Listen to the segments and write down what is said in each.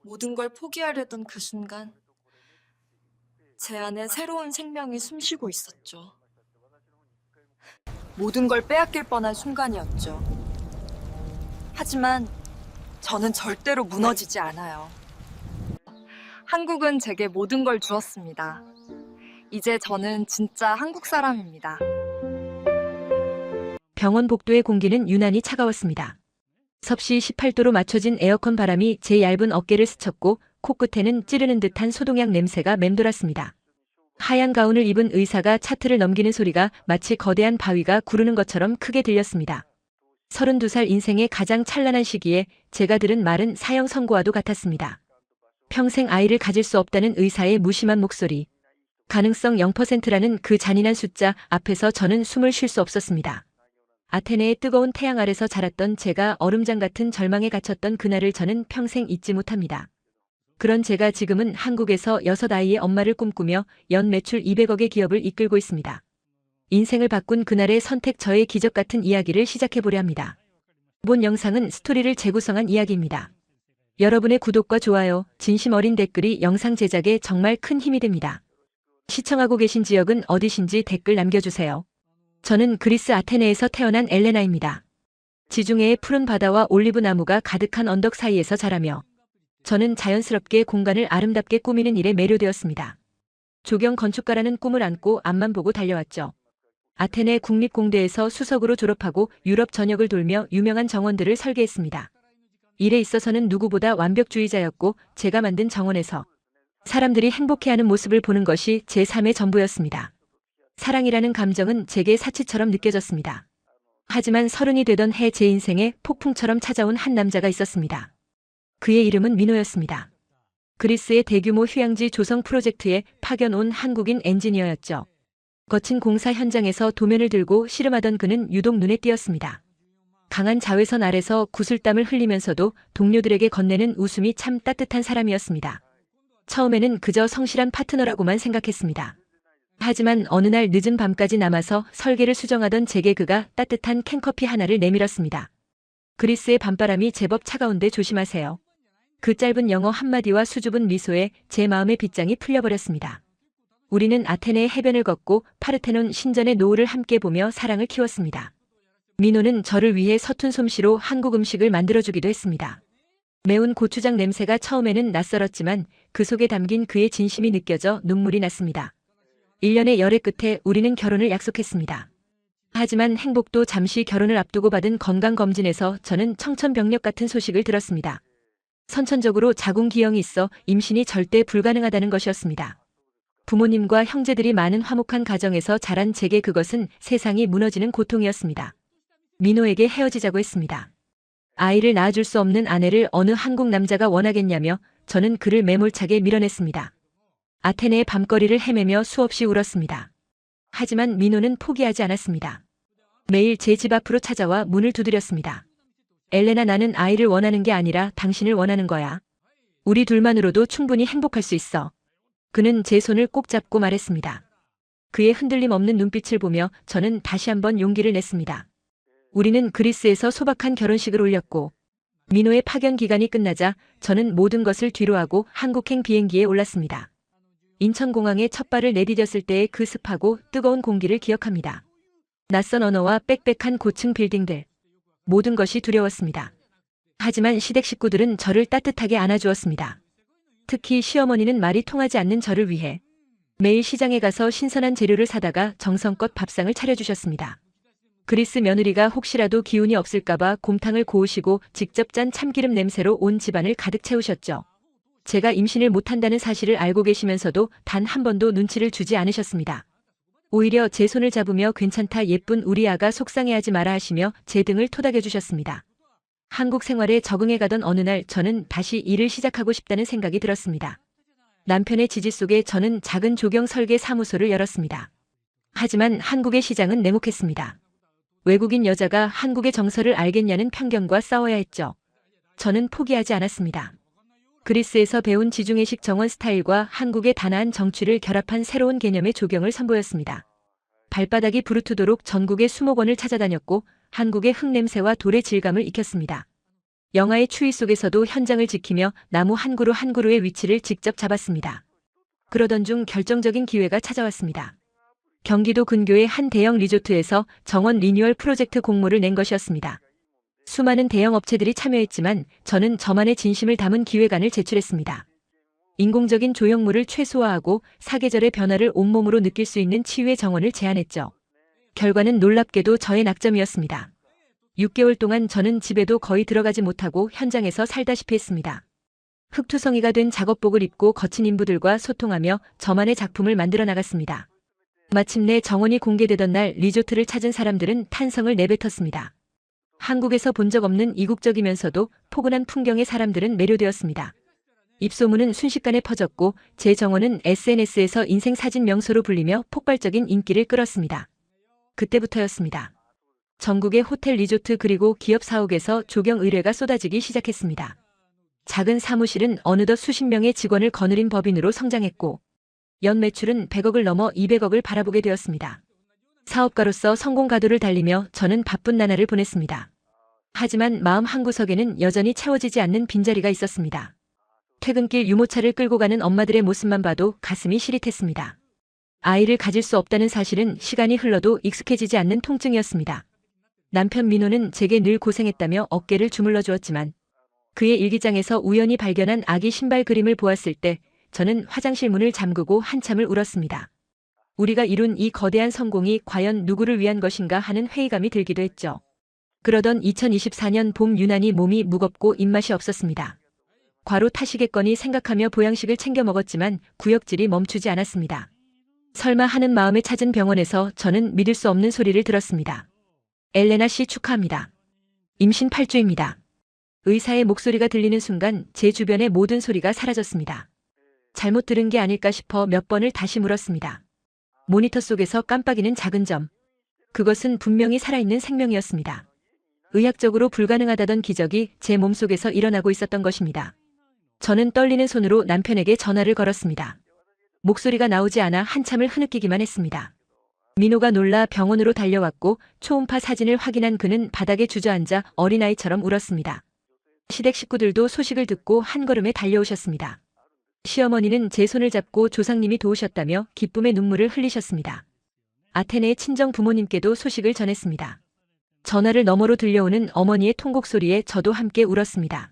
모든 걸 포기하려던 그 순간, 제 안에 새로운 생명이 숨쉬고 있었죠. 모든 걸 빼앗길 뻔한 순간이었죠. 하지만 저는 절대로 무너지지 않아요. 한국은 제게 모든 걸 주었습니다. 이제 저는 진짜 한국 사람입니다. 병원 복도의 공기는 유난히 차가웠습니다. 섭씨 18도로 맞춰진 에어컨 바람이 제 얇은 어깨를 스쳤고 코끝에는 찌르는 듯한 소독약 냄새가 맴돌았습니다. 하얀 가운을 입은 의사가 차트를 넘기는 소리가 마치 거대한 바위가 구르는 것처럼 크게 들렸습니다. 32살 인생의 가장 찬란한 시기에 제가 들은 말은 사형 선고와도 같았습니다. 평생 아이를 가질 수 없다는 의사의 무심한 목소리. 가능성 0%라는 그 잔인한 숫자 앞에서 저는 숨을 쉴 수 없었습니다. 아테네의 뜨거운 태양 아래서 자랐던 제가 얼음장 같은 절망에 갇혔던 그날을 저는 평생 잊지 못합니다. 그런 제가 지금은 한국에서 6아이의 엄마를 꿈꾸며 연 매출 200억의 기업을 이끌고 있습니다. 인생을 바꾼 그날의 선택, 저의 기적 같은 이야기를 시작해보려 합니다. 이번 영상은 스토리를 재구성한 이야기입니다. 여러분의 구독과 좋아요, 진심 어린 댓글이 영상 제작에 정말 큰 힘이 됩니다. 시청하고 계신 지역은 어디신지 댓글 남겨주세요. 저는 그리스 아테네에서 태어난 엘레나입니다. 지중해의 푸른 바다와 올리브 나무가 가득한 언덕 사이에서 자라며 저는 자연스럽게 공간을 아름답게 꾸미는 일에 매료되었습니다. 조경 건축가라는 꿈을 안고 앞만 보고 달려왔죠. 아테네 국립공대에서 수석으로 졸업하고 유럽 전역을 돌며 유명한 정원들을 설계했습니다. 일에 있어서는 누구보다 완벽주의자였고 제가 만든 정원에서 사람들이 행복해하는 모습을 보는 것이 제 삶의 전부였습니다. 사랑이라는 감정은 제게 사치처럼 느껴졌습니다. 하지만 30이 되던 해 제 인생에 폭풍처럼 찾아온 한 남자가 있었습니다. 그의 이름은 민호였습니다. 그리스의 대규모 휴양지 조성 프로젝트에 파견 온 한국인 엔지니어였죠. 거친 공사 현장에서 도면을 들고 씨름하던 그는 유독 눈에 띄었습니다. 강한 자외선 아래서 구슬땀을 흘리면서도 동료들에게 건네는 웃음이 참 따뜻한 사람이었습니다. 처음에는 그저 성실한 파트너라고만 생각했습니다. 하지만 어느 날 늦은 밤까지 남아서 설계를 수정하던 제게 그가 따뜻한 캔커피 하나를 내밀었습니다. 그리스의 밤바람이 제법 차가운데 조심하세요. 그 짧은 영어 한마디와 수줍은 미소에 제 마음의 빗장이 풀려버렸습니다. 우리는 아테네의 해변을 걷고 파르테논 신전의 노을을 함께 보며 사랑을 키웠습니다. 민호는 저를 위해 서툰 솜씨로 한국 음식을 만들어주기도 했습니다. 매운 고추장 냄새가 처음에는 낯설었지만 그 속에 담긴 그의 진심이 느껴져 눈물이 났습니다. 1년의 열애 끝에 우리는 결혼을 약속했습니다. 하지만 행복도 잠시 결혼을 앞두고 받은 건강검진에서 저는 청천벽력 같은 소식을 들었습니다. 선천적으로 자궁기형이 있어 임신이 절대 불가능하다는 것이었습니다. 부모님과 형제들이 많은 화목한 가정에서 자란 제게 그것은 세상이 무너지는 고통이었습니다. 민호에게 헤어지자고 했습니다. 아이를 낳아줄 수 없는 아내를 어느 한국 남자가 원하겠냐며 저는 그를 매몰차게 밀어냈습니다. 아테네의 밤거리를 헤매며 수없이 울었습니다. 하지만 민호는 포기하지 않았습니다. 매일 제 집 앞으로 찾아와 문을 두드렸습니다. 엘레나, 나는 아이를 원하는 게 아니라 당신을 원하는 거야. 우리 둘만으로도 충분히 행복할 수 있어. 그는 제 손을 꼭 잡고 말했습니다. 그의 흔들림 없는 눈빛을 보며 저는 다시 한번 용기를 냈습니다. 우리는 그리스에서 소박한 결혼식을 올렸고 민호의 파견 기간이 끝나자 저는 모든 것을 뒤로하고 한국행 비행기에 올랐습니다. 인천공항에 첫 발을 내디뎠을 때의 그 습하고 뜨거운 공기를 기억합니다. 낯선 언어와 빽빽한 고층 빌딩들. 모든 것이 두려웠습니다. 하지만 시댁 식구들은 저를 따뜻하게 안아주었습니다. 특히 시어머니는 말이 통하지 않는 저를 위해 매일 시장에 가서 신선한 재료를 사다가 정성껏 밥상을 차려주셨습니다. 그리스 며느리가 혹시라도 기운이 없을까봐 곰탕을 고우시고 직접 짠 참기름 냄새로 온 집안을 가득 채우셨죠. 제가 임신을 못한다는 사실을 알고 계시면서도 단 한 번도 눈치를 주지 않으셨습니다. 오히려 제 손을 잡으며 괜찮다, 예쁜 우리 아가 속상해하지 마라 하시며 제 등을 토닥여 주셨습니다. 한국 생활에 적응해 가던 어느 날 저는 다시 일을 시작하고 싶다는 생각이 들었습니다. 남편의 지지 속에 저는 작은 조경 설계 사무소를 열었습니다. 하지만 한국의 시장은 냉혹했습니다. 외국인 여자가 한국의 정서를 알겠냐는 편견과 싸워야 했죠. 저는 포기하지 않았습니다. 그리스에서 배운 지중해식 정원 스타일과 한국의 단아한 정취를 결합한 새로운 개념의 조경을 선보였습니다. 발바닥이 부르트도록 전국의 수목원을 찾아다녔고 한국의 흙냄새와 돌의 질감을 익혔습니다. 영하의 추위 속에서도 현장을 지키며 나무 한 그루 한 그루의 위치를 직접 잡았습니다. 그러던 중 결정적인 기회가 찾아왔습니다. 경기도 근교의 한 대형 리조트에서 정원 리뉴얼 프로젝트 공모를 낸 것이었습니다. 수많은 대형 업체들이 참여했지만 저는 저만의 진심을 담은 기획안을 제출했습니다. 인공적인 조형물을 최소화하고 사계절의 변화를 온몸으로 느낄 수 있는 치유의 정원을 제안했죠. 결과는 놀랍게도 저의 낙점이었습니다. 6개월 동안 저는 집에도 거의 들어가지 못하고 현장에서 살다시피 했습니다. 흙투성이가 된 작업복을 입고 거친 인부들과 소통하며 저만의 작품을 만들어 나갔습니다. 마침내 정원이 공개되던 날 리조트를 찾은 사람들은 탄성을 내뱉었습니다. 한국에서 본 적 없는 이국적이면서도 포근한 풍경의 사람들은 매료되었습니다. 입소문은 순식간에 퍼졌고 제 정원은 SNS에서 인생 사진 명소로 불리며 폭발적인 인기를 끌었습니다. 그때부터였습니다. 전국의 호텔 리조트 그리고 기업 사옥에서 조경 의뢰가 쏟아지기 시작했습니다. 작은 사무실은 어느덧 수십 명의 직원을 거느린 법인으로 성장했고 연 매출은 100억을 넘어 200억을 바라보게 되었습니다. 사업가로서 성공 가도를 달리며 저는 바쁜 나날을 보냈습니다. 하지만 마음 한구석에는 여전히 채워지지 않는 빈자리가 있었습니다. 퇴근길 유모차를 끌고 가는 엄마들의 모습만 봐도 가슴이 시릿했습니다. 아이를 가질 수 없다는 사실은 시간이 흘러도 익숙해지지 않는 통증이었습니다. 남편 민호는 제게 늘 고생했다며 어깨를 주물러 주었지만 그의 일기장에서 우연히 발견한 아기 신발 그림을 보았을 때 저는 화장실 문을 잠그고 한참을 울었습니다. 우리가 이룬 이 거대한 성공이 과연 누구를 위한 것인가 하는 회의감이 들기도 했죠. 그러던 2024년 봄 유난히 몸이 무겁고 입맛이 없었습니다. 과로 타시겠거니 생각하며 보양식을 챙겨 먹었지만 구역질이 멈추지 않았습니다. 설마 하는 마음에 찾은 병원에서 저는 믿을 수 없는 소리를 들었습니다. 엘레나 씨 축하합니다. 임신 8주입니다. 의사의 목소리가 들리는 순간 제 주변의 모든 소리가 사라졌습니다. 잘못 들은 게 아닐까 싶어 몇 번을 다시 물었습니다. 모니터 속에서 깜빡이는 작은 점. 그것은 분명히 살아있는 생명이었습니다. 의학적으로 불가능하다던 기적이 제 몸속에서 일어나고 있었던 것입니다. 저는 떨리는 손으로 남편에게 전화를 걸었습니다. 목소리가 나오지 않아 한참을 흐느끼기만 했습니다. 민호가 놀라 병원으로 달려왔고 초음파 사진을 확인한 그는 바닥에 주저앉아 어린아이처럼 울었습니다. 시댁 식구들도 소식을 듣고 한 걸음에 달려오셨습니다. 시어머니는 제 손을 잡고 조상님이 도우셨다며 기쁨의 눈물을 흘리셨습니다. 아테네의 친정 부모님께도 소식을 전했습니다. 전화를 너머로 들려오는 어머니의 통곡 소리에 저도 함께 울었습니다.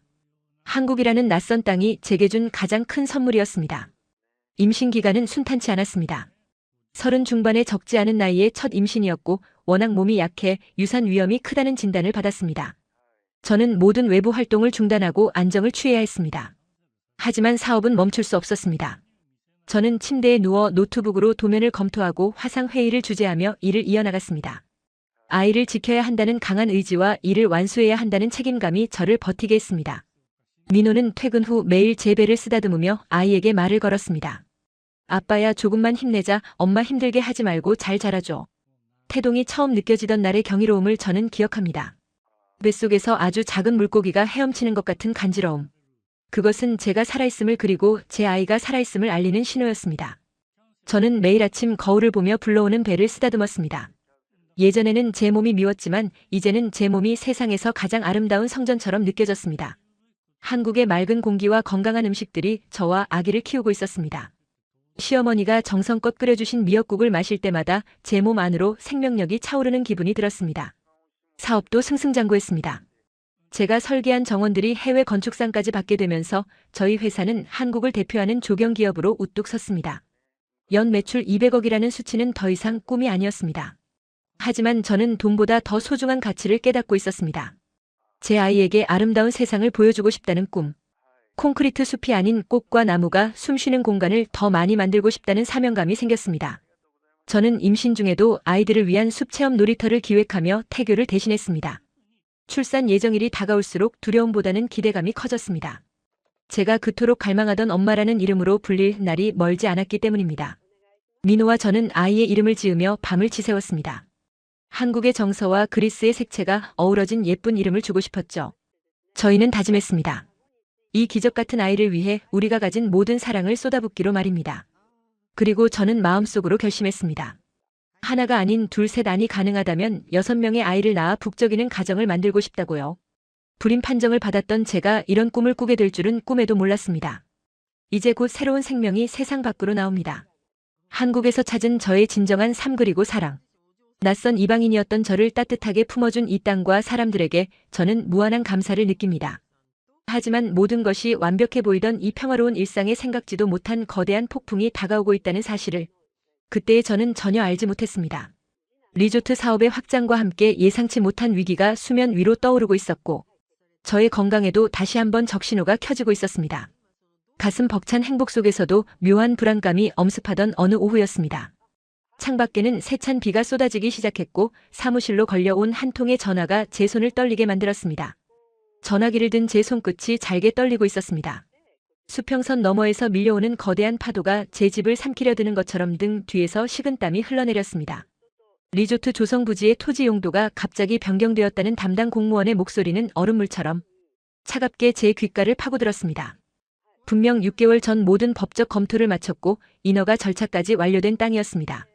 한국이라는 낯선 땅이 제게 준 가장 큰 선물이었습니다. 임신 기간은 순탄치 않았습니다. 30 중반의 적지 않은 나이에 첫 임신이었고 워낙 몸이 약해 유산 위험이 크다는 진단을 받았습니다. 저는 모든 외부 활동을 중단하고 안정을 취해야 했습니다. 하지만 사업은 멈출 수 없었습니다. 저는 침대에 누워 노트북으로 도면을 검토하고 화상 회의를 주재하며 일을 이어나갔습니다. 아이를 지켜야 한다는 강한 의지와 이를 완수해야 한다는 책임감이 저를 버티게 했습니다. 민호는 퇴근 후 매일 제 배를 쓰다듬으며 아이에게 말을 걸었습니다. 아빠야 조금만 힘내자. 엄마 힘들게 하지 말고 잘 자라줘. 태동이 처음 느껴지던 날의 경이로움을 저는 기억합니다. 뱃속에서 아주 작은 물고기가 헤엄치는 것 같은 간지러움. 그것은 제가 살아있음을 그리고 제 아이가 살아있음을 알리는 신호였습니다. 저는 매일 아침 거울을 보며 불러오는 배를 쓰다듬었습니다. 예전에는 제 몸이 미웠지만 이제는 제 몸이 세상에서 가장 아름다운 성전처럼 느껴졌습니다. 한국의 맑은 공기와 건강한 음식들이 저와 아기를 키우고 있었습니다. 시어머니가 정성껏 끓여주신 미역국을 마실 때마다 제 몸 안으로 생명력이 차오르는 기분이 들었습니다. 사업도 승승장구했습니다. 제가 설계한 정원들이 해외 건축상까지 받게 되면서 저희 회사는 한국을 대표하는 조경기업으로 우뚝 섰습니다. 연 매출 200억이라는 수치는 더 이상 꿈이 아니었습니다. 하지만 저는 돈보다 더 소중한 가치를 깨닫고 있었습니다. 제 아이에게 아름다운 세상을 보여주고 싶다는 꿈. 콘크리트 숲이 아닌 꽃과 나무가 숨쉬는 공간을 더 많이 만들고 싶다는 사명감이 생겼습니다. 저는 임신 중에도 아이들을 위한 숲 체험 놀이터를 기획하며 태교를 대신했습니다. 출산 예정일이 다가올수록 두려움보다는 기대감이 커졌습니다. 제가 그토록 갈망하던 엄마라는 이름으로 불릴 날이 멀지 않았기 때문입니다. 민호와 저는 아이의 이름을 지으며 밤을 지새웠습니다. 한국의 정서와 그리스의 색채가 어우러진 예쁜 이름을 주고 싶었죠. 저희는 다짐했습니다. 이 기적 같은 아이를 위해 우리가 가진 모든 사랑을 쏟아붓기로 말입니다. 그리고 저는 마음속으로 결심했습니다. 하나가 아닌 둘, 셋 안이 가능하다면 6명의 아이를 낳아 북적이는 가정을 만들고 싶다고요. 불임 판정을 받았던 제가 이런 꿈을 꾸게 될 줄은 꿈에도 몰랐습니다. 이제 곧 새로운 생명이 세상 밖으로 나옵니다. 한국에서 찾은 저의 진정한 삶 그리고 사랑. 낯선 이방인이었던 저를 따뜻하게 품어준 이 땅과 사람들에게 저는 무한한 감사를 느낍니다. 하지만 모든 것이 완벽해 보이던 이 평화로운 일상에 생각지도 못한 거대한 폭풍이 다가오고 있다는 사실을 그때의 저는 전혀 알지 못했습니다. 리조트 사업의 확장과 함께 예상치 못한 위기가 수면 위로 떠오르고 있었고 저의 건강에도 다시 한번 적신호가 켜지고 있었습니다. 가슴 벅찬 행복 속에서도 묘한 불안감이 엄습하던 어느 오후였습니다. 창밖에는 세찬 비가 쏟아지기 시작했고 사무실로 걸려온 한 통의 전화가 제 손을 떨리게 만들었습니다. 전화기를 든 제 손끝이 잘게 떨리고 있었습니다. 수평선 너머에서 밀려오는 거대한 파도가 제 집을 삼키려 드는 것처럼 등 뒤에서 식은땀이 흘러내렸습니다. 리조트 조성 부지의 토지 용도가 갑자기 변경되었다는 담당 공무원의 목소리는 얼음물처럼 차갑게 제 귓가를 파고들었습니다. 분명 6개월 전 모든 법적 검토를 마쳤고 인허가 절차까지 완료된 땅이었습니다.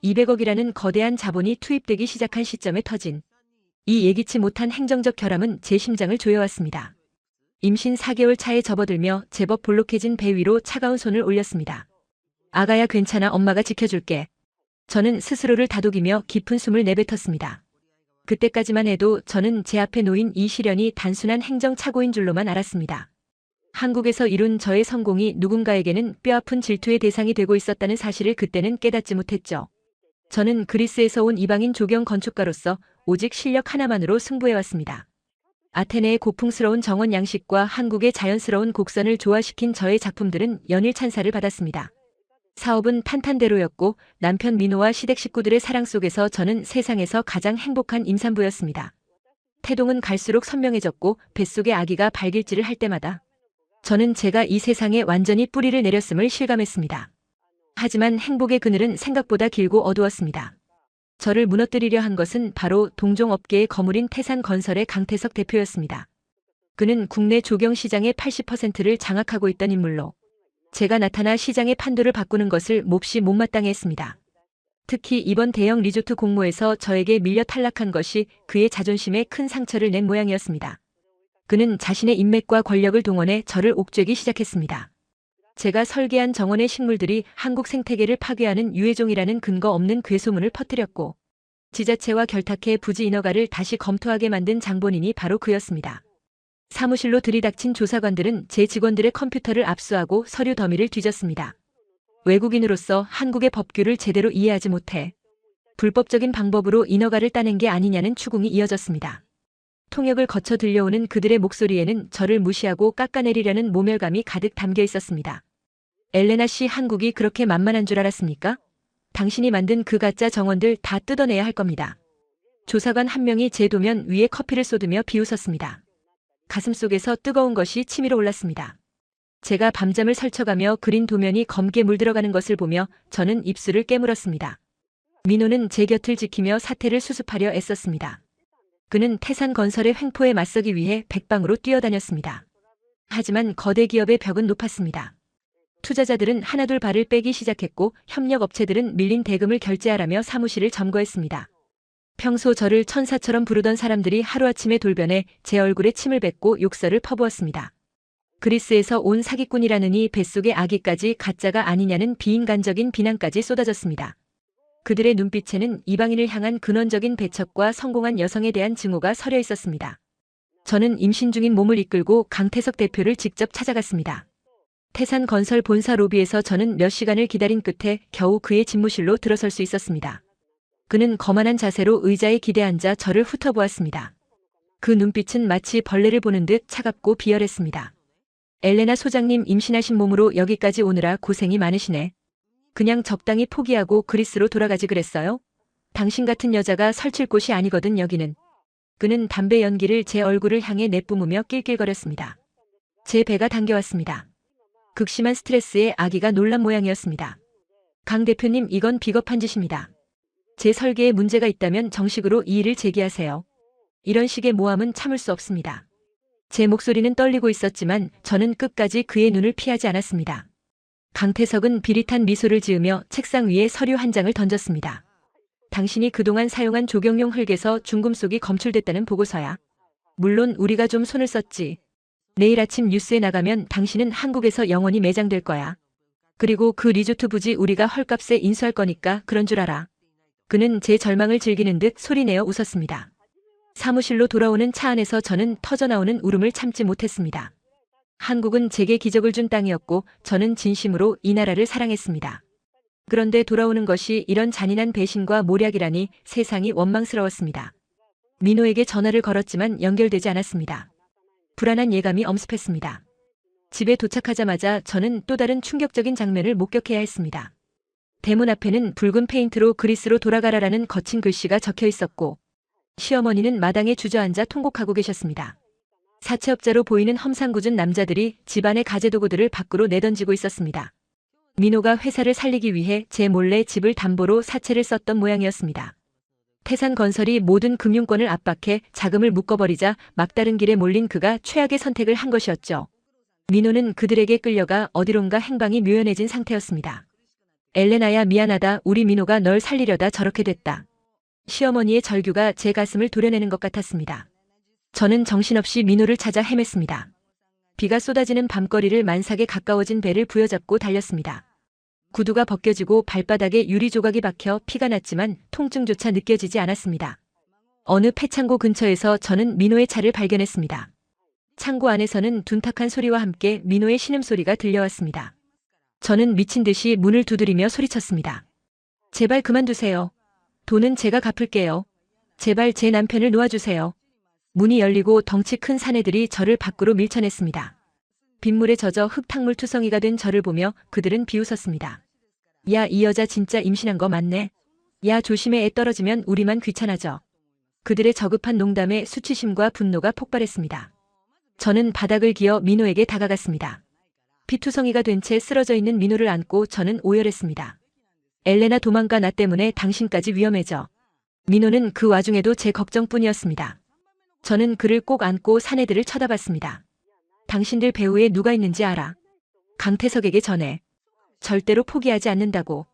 200억이라는 거대한 자본이 투입되기 시작한 시점에 터진 이 예기치 못한 행정적 결함은 제 심장을 조여왔습니다. 임신 4개월 차에 접어들며 제법 볼록해진 배 위로 차가운 손을 올렸습니다. 아가야 괜찮아, 엄마가 지켜줄게. 저는 스스로를 다독이며 깊은 숨을 내뱉었습니다. 그때까지만 해도 저는 제 앞에 놓인 이 시련이 단순한 행정착오인 줄로만 알았습니다. 한국에서 이룬 저의 성공이 누군가에게는 뼈아픈 질투의 대상이 되고 있었다는 사실을 그때는 깨닫지 못했죠. 저는 그리스에서 온 이방인 조경 건축가로서 오직 실력 하나만으로 승부해왔습니다. 아테네의 고풍스러운 정원 양식과 한국의 자연스러운 곡선을 조화시킨 저의 작품들은 연일 찬사를 받았습니다. 사업은 탄탄대로였고 남편 민호와 시댁 식구들의 사랑 속에서 저는 세상에서 가장 행복한 임산부였습니다. 태동은 갈수록 선명해졌고 뱃속의 아기가 발길질을 할 때마다 저는 제가 이 세상에 완전히 뿌리를 내렸음을 실감했습니다. 하지만 행복의 그늘은 생각보다 길고 어두웠습니다. 저를 무너뜨리려 한 것은 바로 동종업계의 거물인 태산건설의 강태석 대표였습니다. 그는 국내 조경 시장의 80%를 장악하고 있던 인물로 제가 나타나 시장의 판도를 바꾸는 것을 몹시 못마땅해 했습니다. 특히 이번 대형 리조트 공모에서 저에게 밀려 탈락한 것이 그의 자존심에 큰 상처를 낸 모양이었습니다. 그는 자신의 인맥과 권력을 동원해 저를 옥죄기 시작했습니다. 제가 설계한 정원의 식물들이 한국 생태계를 파괴하는 유해종이라는 근거 없는 괴소문을 퍼뜨렸고 지자체와 결탁해 부지 인허가를 다시 검토하게 만든 장본인이 바로 그였습니다. 사무실로 들이닥친 조사관들은 제 직원들의 컴퓨터를 압수하고 서류 더미를 뒤졌습니다. 외국인으로서 한국의 법규를 제대로 이해하지 못해 불법적인 방법으로 인허가를 따낸 게 아니냐는 추궁이 이어졌습니다. 통역을 거쳐 들려오는 그들의 목소리에는 저를 무시하고 깎아내리려는 모멸감이 가득 담겨 있었습니다. 엘레나 씨, 한국이 그렇게 만만한 줄 알았습니까? 당신이 만든 그 가짜 정원들 다 뜯어내야 할 겁니다. 조사관 한 명이 제 도면 위에 커피를 쏟으며 비웃었습니다. 가슴속에서 뜨거운 것이 치밀어 올랐습니다. 제가 밤잠을 설쳐가며 그린 도면이 검게 물들어가는 것을 보며 저는 입술을 깨물었습니다. 민호는 제 곁을 지키며 사태를 수습하려 애썼습니다. 그는 태산건설의 횡포에 맞서기 위해 백방으로 뛰어다녔습니다. 하지만 거대 기업의 벽은 높았습니다. 투자자들은 하나둘 발을 빼기 시작했고 협력업체들은 밀린 대금을 결제하라며 사무실을 점거했습니다. 평소 저를 천사처럼 부르던 사람들이 하루아침에 돌변해 제 얼굴에 침을 뱉고 욕설을 퍼부었습니다. 그리스에서 온 사기꾼이라느니 뱃속의 아기까지 가짜가 아니냐는 비인간적인 비난까지 쏟아졌습니다. 그들의 눈빛에는 이방인을 향한 근원적인 배척과 성공한 여성에 대한 증오가 서려 있었습니다. 저는 임신 중인 몸을 이끌고 강태석 대표를 직접 찾아갔습니다. 태산건설 본사 로비에서 저는 몇 시간을 기다린 끝에 겨우 그의 집무실로 들어설 수 있었습니다. 그는 거만한 자세로 의자에 기대앉아 저를 훑어보았습니다. 그 눈빛은 마치 벌레를 보는 듯 차갑고 비열했습니다. 엘레나 소장님, 임신하신 몸으로 여기까지 오느라 고생이 많으시네. 그냥 적당히 포기하고 그리스로 돌아가지 그랬어요? 당신 같은 여자가 설칠 곳이 아니거든 여기는. 그는 담배 연기를 제 얼굴을 향해 내뿜으며 낄낄거렸습니다. 제 배가 당겨왔습니다. 극심한 스트레스에 아기가 놀란 모양이었습니다. 강 대표님, 이건 비겁한 짓입니다. 제 설계에 문제가 있다면 정식으로 이의를 제기하세요. 이런 식의 모함은 참을 수 없습니다. 제 목소리는 떨리고 있었지만 저는 끝까지 그의 눈을 피하지 않았습니다. 강태석은 비릿한 미소를 지으며 책상 위에 서류 한 장을 던졌습니다. 당신이 그동안 사용한 조경용 흙에서 중금속이 검출됐다는 보고서야. 물론 우리가 좀 손을 썼지. 내일 아침 뉴스에 나가면 당신은 한국에서 영원히 매장될 거야. 그리고 그 리조트 부지 우리가 헐값에 인수할 거니까 그런 줄 알아. 그는 제 절망을 즐기는 듯 소리내어 웃었습니다. 사무실로 돌아오는 차 안에서 저는 터져나오는 울음을 참지 못했습니다. 한국은 제게 기적을 준 땅이었고 저는 진심으로 이 나라를 사랑했습니다. 그런데 돌아오는 것이 이런 잔인한 배신과 모략이라니 세상이 원망스러웠습니다. 민호에게 전화를 걸었지만 연결되지 않았습니다. 불안한 예감이 엄습했습니다. 집에 도착하자마자 저는 또 다른 충격적인 장면을 목격해야 했습니다. 대문 앞에는 붉은 페인트로 그리스로 돌아가라라는 거친 글씨가 적혀 있었고 시어머니는 마당에 주저앉아 통곡하고 계셨습니다. 사채업자로 보이는 험상궂은 남자들이 집안의 가재도구들을 밖으로 내던지고 있었습니다. 민호가 회사를 살리기 위해 제 몰래 집을 담보로 사채를 썼던 모양이었습니다. 태산건설이 모든 금융권을 압박해 자금을 묶어버리자 막다른 길에 몰린 그가 최악의 선택을 한 것이었죠. 민호는 그들에게 끌려가 어디론가 행방이 묘연해진 상태였습니다. 엘레나야 미안하다. 우리 민호가 널 살리려다 저렇게 됐다. 시어머니의 절규가 제 가슴을 도려내는 것 같았습니다. 저는 정신없이 민호를 찾아 헤맸습니다. 비가 쏟아지는 밤거리를 만삭에 가까워진 배를 부여잡고 달렸습니다. 구두가 벗겨지고 발바닥에 유리 조각이 박혀 피가 났지만 통증조차 느껴지지 않았습니다. 어느 폐창고 근처에서 저는 민호의 차를 발견했습니다. 창고 안에서는 둔탁한 소리와 함께 민호의 신음소리가 들려왔습니다. 저는 미친 듯이 문을 두드리며 소리쳤습니다. 제발 그만두세요. 돈은 제가 갚을게요. 제발 제 남편을 놓아주세요. 문이 열리고 덩치 큰 사내들이 저를 밖으로 밀쳐냈습니다. 빗물에 젖어 흙탕물 투성이가 된 저를 보며 그들은 비웃었습니다. 야, 이 여자 진짜 임신한 거 맞네. 야, 조심해. 애 떨어지면 우리만 귀찮아져. 그들의 저급한 농담에 수치심과 분노가 폭발했습니다. 저는 바닥을 기어 민호에게 다가갔습니다. 피투성이가 된 채 쓰러져 있는 민호를 안고 저는 오열했습니다. 엘레나 도망가. 나 때문에 당신까지 위험해져. 민호는 그 와중에도 제 걱정뿐이었습니다. 저는 그를 꼭 안고 사내들을 쳐다봤습니다. 당신들 배후에 누가 있는지 알아? 강태석에게 전해. 절대로 포기하지 않는다고.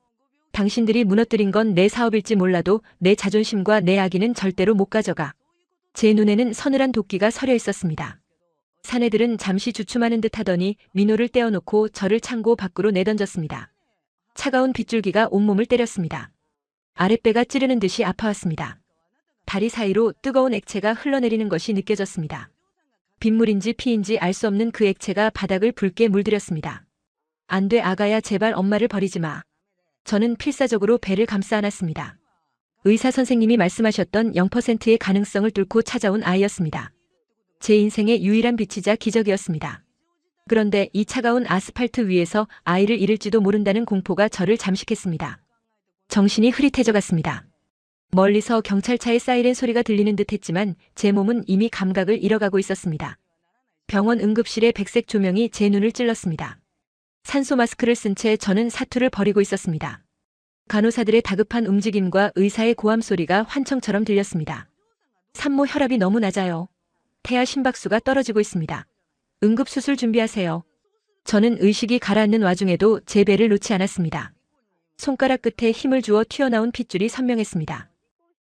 당신들이 무너뜨린 건 내 사업일지 몰라도 내 자존심과 내 아기는 절대로 못 가져가. 제 눈에는 서늘한 도끼가 서려 있었습니다. 사내들은 잠시 주춤하는 듯 하더니 민호를 떼어놓고 저를 창고 밖으로 내던졌습니다. 차가운 빗줄기가 온몸을 때렸습니다. 아랫배가 찌르는 듯이 아파왔습니다. 다리 사이로 뜨거운 액체가 흘러내리는 것이 느껴졌습니다. 빗물인지 피인지 알 수 없는 그 액체가 바닥을 붉게 물들였습니다. 안 돼, 아가야. 제발 엄마를 버리지 마. 저는 필사적으로 배를 감싸 안았습니다. 의사 선생님이 말씀하셨던 0%의 가능성을 뚫고 찾아온 아이였습니다. 제 인생의 유일한 빛이자 기적이었습니다. 그런데 이 차가운 아스팔트 위에서 아이를 잃을지도 모른다는 공포가 저를 잠식했습니다. 정신이 흐릿해져 갔습니다. 멀리서 경찰차의 사이렌 소리가 들리는 듯 했지만 제 몸은 이미 감각을 잃어가고 있었습니다. 병원 응급실의 백색 조명이 제 눈을 찔렀습니다. 산소 마스크를 쓴 채 저는 사투를 벌이고 있었습니다. 간호사들의 다급한 움직임과 의사의 고함 소리가 환청처럼 들렸습니다. 산모 혈압이 너무 낮아요. 태아 심박수가 떨어지고 있습니다. 응급수술 준비하세요. 저는 의식이 가라앉는 와중에도 제 배를 놓지 않았습니다. 손가락 끝에 힘을 주어 튀어나온 핏줄이 선명했습니다.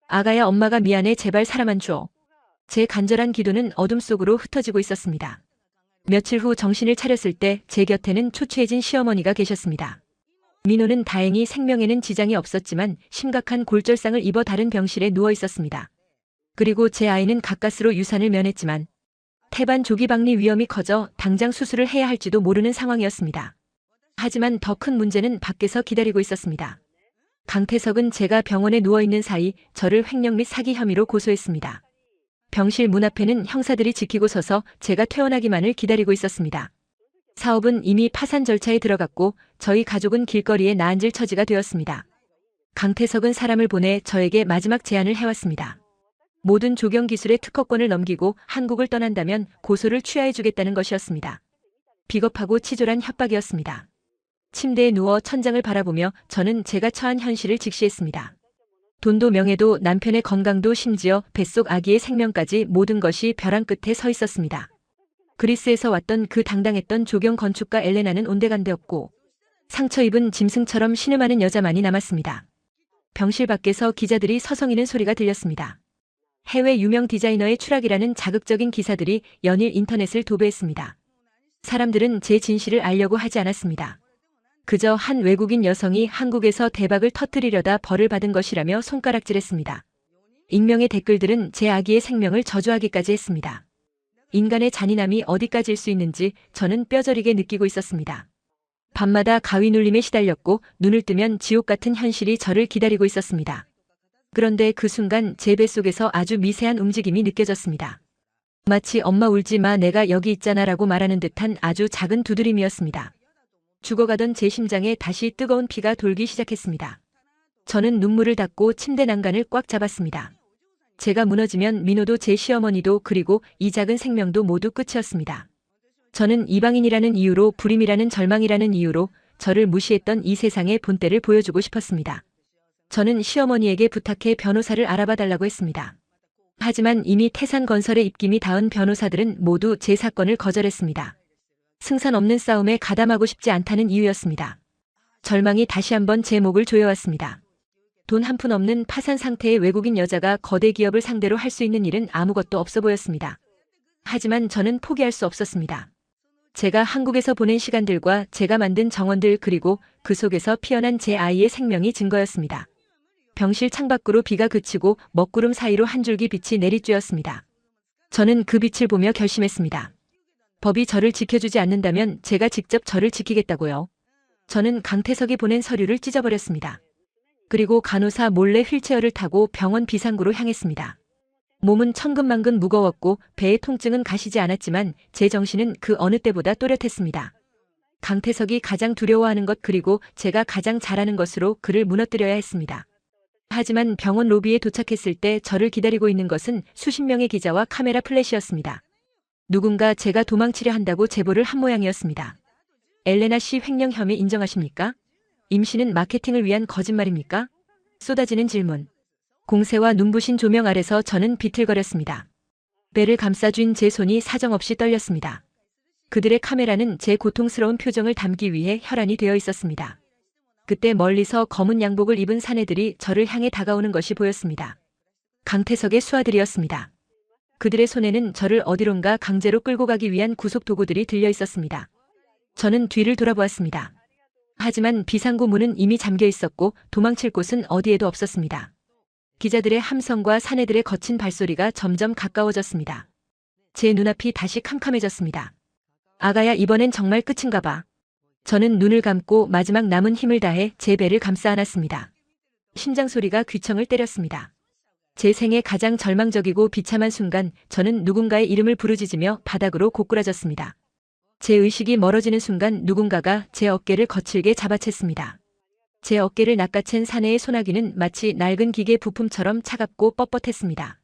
아가야, 엄마가 미안해. 제발 살아만 줘. 제 간절한 기도는 어둠 속으로 흩어지고 있었습니다. 며칠 후 정신을 차렸을 때 제 곁에는 초췌해진 시어머니가 계셨습니다. 민호는 다행히 생명에는 지장이 없었지만 심각한 골절상을 입어 다른 병실에 누워 있었습니다. 그리고 제 아이는 가까스로 유산을 면했지만 태반 조기박리 위험이 커져 당장 수술을 해야 할지도 모르는 상황이었습니다. 하지만 더 큰 문제는 밖에서 기다리고 있었습니다. 강태석은 제가 병원에 누워있는 사이 저를 횡령 및 사기 혐의로 고소했습니다. 병실 문 앞에는 형사들이 지키고 서서 제가 퇴원하기만을 기다리고 있었습니다. 사업은 이미 파산 절차에 들어갔고 저희 가족은 길거리에 나앉을 처지가 되었습니다. 강태석은 사람을 보내 저에게 마지막 제안을 해왔습니다. 모든 조경 기술의 특허권을 넘기고 한국을 떠난다면 고소를 취하해주겠다는 것이었습니다. 비겁하고 치졸한 협박이었습니다. 침대에 누워 천장을 바라보며 저는 제가 처한 현실을 직시했습니다. 돈도 명예도 남편의 건강도 심지어 뱃속 아기의 생명까지 모든 것이 벼랑 끝에 서 있었습니다. 그리스에서 왔던 그 당당했던 조경 건축가 엘레나는 온데간데없고 상처 입은 짐승처럼 신음하는 여자만이 남았습니다. 병실 밖에서 기자들이 서성이는 소리가 들렸습니다. 해외 유명 디자이너의 추락이라는 자극적인 기사들이 연일 인터넷을 도배했습니다. 사람들은 제 진실을 알려고 하지 않았습니다. 그저 한 외국인 여성이 한국에서 대박을 터뜨리려다 벌을 받은 것이라며 손가락질했습니다. 익명의 댓글들은 제 아기의 생명을 저주하기까지 했습니다. 인간의 잔인함이 어디까지일 수 있는지 저는 뼈저리게 느끼고 있었습니다. 밤마다 가위 눌림에 시달렸고 눈을 뜨면 지옥 같은 현실이 저를 기다리고 있었습니다. 그런데 그 순간 제 뱃속에서 아주 미세한 움직임이 느껴졌습니다. 마치 엄마 울지 마 내가 여기 있잖아 라고 말하는 듯한 아주 작은 두드림이었습니다. 죽어가던 제 심장에 다시 뜨거운 피가 돌기 시작했습니다. 저는 눈물을 닦고 침대 난간을 꽉 잡았습니다. 제가 무너지면 민호도 제 시어머니도 그리고 이 작은 생명도 모두 끝이었습니다. 저는 이방인이라는 이유로 불임이라는 절망이라는 이유로 저를 무시했던 이 세상의 본때를 보여주고 싶었습니다. 저는 시어머니에게 부탁해 변호사를 알아봐 달라고 했습니다. 하지만 이미 태산건설에 입김이 닿은 변호사들은 모두 제 사건을 거절했습니다. 승산 없는 싸움에 가담하고 싶지 않다는 이유였습니다. 절망이 다시 한번 제 목을 조여왔습니다. 돈 한 푼 없는 파산 상태의 외국인 여자가 거대 기업을 상대로 할 수 있는 일은 아무것도 없어 보였습니다. 하지만 저는 포기할 수 없었습니다. 제가 한국에서 보낸 시간들과 제가 만든 정원들 그리고 그 속에서 피어난 제 아이의 생명이 증거였습니다. 병실 창밖으로 비가 그치고 먹구름 사이로 한 줄기 빛이 내리쬐었습니다. 저는 그 빛을 보며 결심했습니다. 법이 저를 지켜주지 않는다면 제가 직접 저를 지키겠다고요. 저는 강태석이 보낸 서류를 찢어버렸습니다. 그리고 간호사 몰래 휠체어를 타고 병원 비상구로 향했습니다. 몸은 천근만근 무거웠고 배의 통증은 가시지 않았지만 제 정신은 그 어느 때보다 또렷했습니다. 강태석이 가장 두려워하는 것 그리고 제가 가장 잘하는 것으로 그를 무너뜨려야 했습니다. 하지만 병원 로비에 도착했을 때 저를 기다리고 있는 것은 수십 명의 기자와 카메라 플래시였습니다. 누군가 제가 도망치려 한다고 제보를 한 모양이었습니다. 엘레나 씨 횡령 혐의 인정하십니까? 임신은 마케팅을 위한 거짓말입니까? 쏟아지는 질문. 공세와 눈부신 조명 아래서 저는 비틀거렸습니다. 배를 감싸쥔 제 손이 사정없이 떨렸습니다. 그들의 카메라는 제 고통스러운 표정을 담기 위해 혈안이 되어 있었습니다. 그때 멀리서 검은 양복을 입은 사내들이 저를 향해 다가오는 것이 보였습니다. 강태석의 수하들이었습니다. 그들의 손에는 저를 어디론가 강제로 끌고 가기 위한 구속 도구들이 들려 있었습니다. 저는 뒤를 돌아보았습니다. 하지만 비상구 문은 이미 잠겨 있었고 도망칠 곳은 어디에도 없었습니다. 기자들의 함성과 사내들의 거친 발소리가 점점 가까워졌습니다. 제 눈앞이 다시 캄캄해졌습니다. 아가야 이번엔 정말 끝인가 봐. 저는 눈을 감고 마지막 남은 힘을 다해 제 배를 감싸 안았습니다. 심장 소리가 귀청을 때렸습니다. 제 생애 가장 절망적이고 비참한 순간 저는 누군가의 이름을 부르짖으며 바닥으로 고꾸라졌습니다. 제 의식이 멀어지는 순간 누군가가 제 어깨를 거칠게 잡아챘습니다. 제 어깨를 낚아챈 사내의 소나기는 마치 낡은 기계 부품처럼 차갑고 뻣뻣했습니다.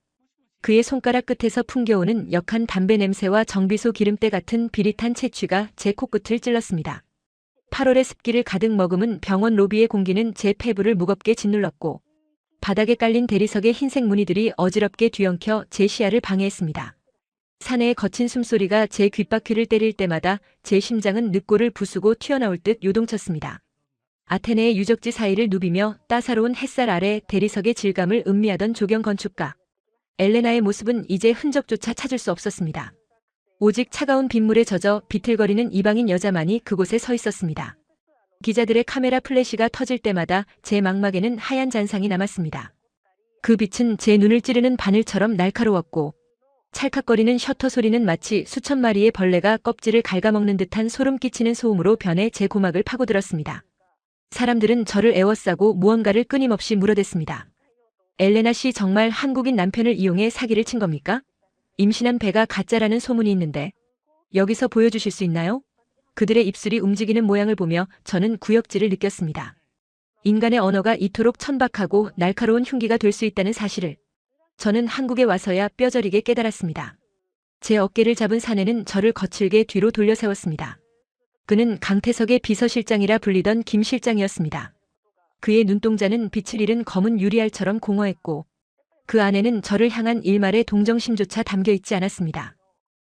그의 손가락 끝에서 풍겨오는 역한 담배 냄새와 정비소 기름때 같은 비릿한 채취가 제 코끝을 찔렀습니다. 8월의 습기를 가득 머금은 병원 로비의 공기는 제 폐부를 무겁게 짓눌렀고 바닥에 깔린 대리석의 흰색 무늬들이 어지럽게 뒤엉켜 제 시야를 방해했습니다. 사내의 거친 숨소리가 제 귓바퀴를 때릴 때마다 제 심장은 늑골을 부수고 튀어나올 듯 요동쳤습니다. 아테네의 유적지 사이를 누비며 따사로운 햇살 아래 대리석의 질감을 음미하던 조경 건축가. 엘레나의 모습은 이제 흔적조차 찾을 수 없었습니다. 오직 차가운 빗물에 젖어 비틀거리는 이방인 여자만이 그곳에 서 있었습니다. 기자들의 카메라 플래시가 터질 때마다 제 망막에는 하얀 잔상이 남았습니다. 그 빛은 제 눈을 찌르는 바늘처럼 날카로웠고 찰칵거리는 셔터 소리는 마치 수천 마리의 벌레가 껍질을 갉아먹는 듯한 소름 끼치는 소음으로 변해 제 고막을 파고들었습니다. 사람들은 저를 에워싸고 무언가를 끊임없이 물어댔습니다. 엘레나 씨 정말 한국인 남편을 이용해 사기를 친 겁니까? 임신한 배가 가짜라는 소문이 있는데 여기서 보여주실 수 있나요? 그들의 입술이 움직이는 모양을 보며 저는 구역질을 느꼈습니다. 인간의 언어가 이토록 천박하고 날카로운 흉기가 될 수 있다는 사실을 저는 한국에 와서야 뼈저리게 깨달았습니다. 제 어깨를 잡은 사내는 저를 거칠게 뒤로 돌려 세웠습니다. 그는 강태석의 비서실장이라 불리던 김 실장이었습니다. 그의 눈동자는 빛을 잃은 검은 유리알처럼 공허했고 그 안에는 저를 향한 일말의 동정심조차 담겨 있지 않았습니다.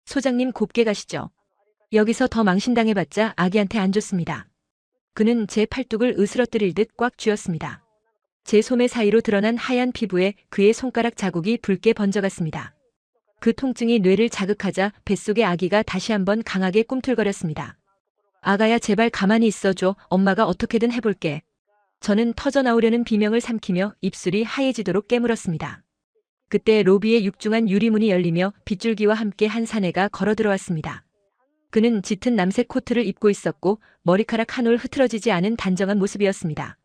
소장님 곱게 가시죠. 여기서 더 망신당해봤자 아기한테 안 좋습니다. 그는 제 팔뚝을 으스러뜨릴 듯 꽉 쥐었습니다. 제 소매 사이로 드러난 하얀 피부에 그의 손가락 자국이 붉게 번져갔습니다. 그 통증이 뇌를 자극하자 뱃속의 아기가 다시 한번 강하게 꿈틀거렸습니다. 아가야, 제발 가만히 있어줘. 엄마가 어떻게든 해볼게. 저는 터져나오려는 비명을 삼키며 입술이 하얘지도록 깨물었습니다. 그때 로비의 육중한 유리문이 열리며 빗줄기와 함께 한 사내가 걸어 들어왔습니다. 그는 짙은 남색 코트를 입고 있었고 머리카락 한 올 흐트러지지 않은 단정한 모습이었습니다.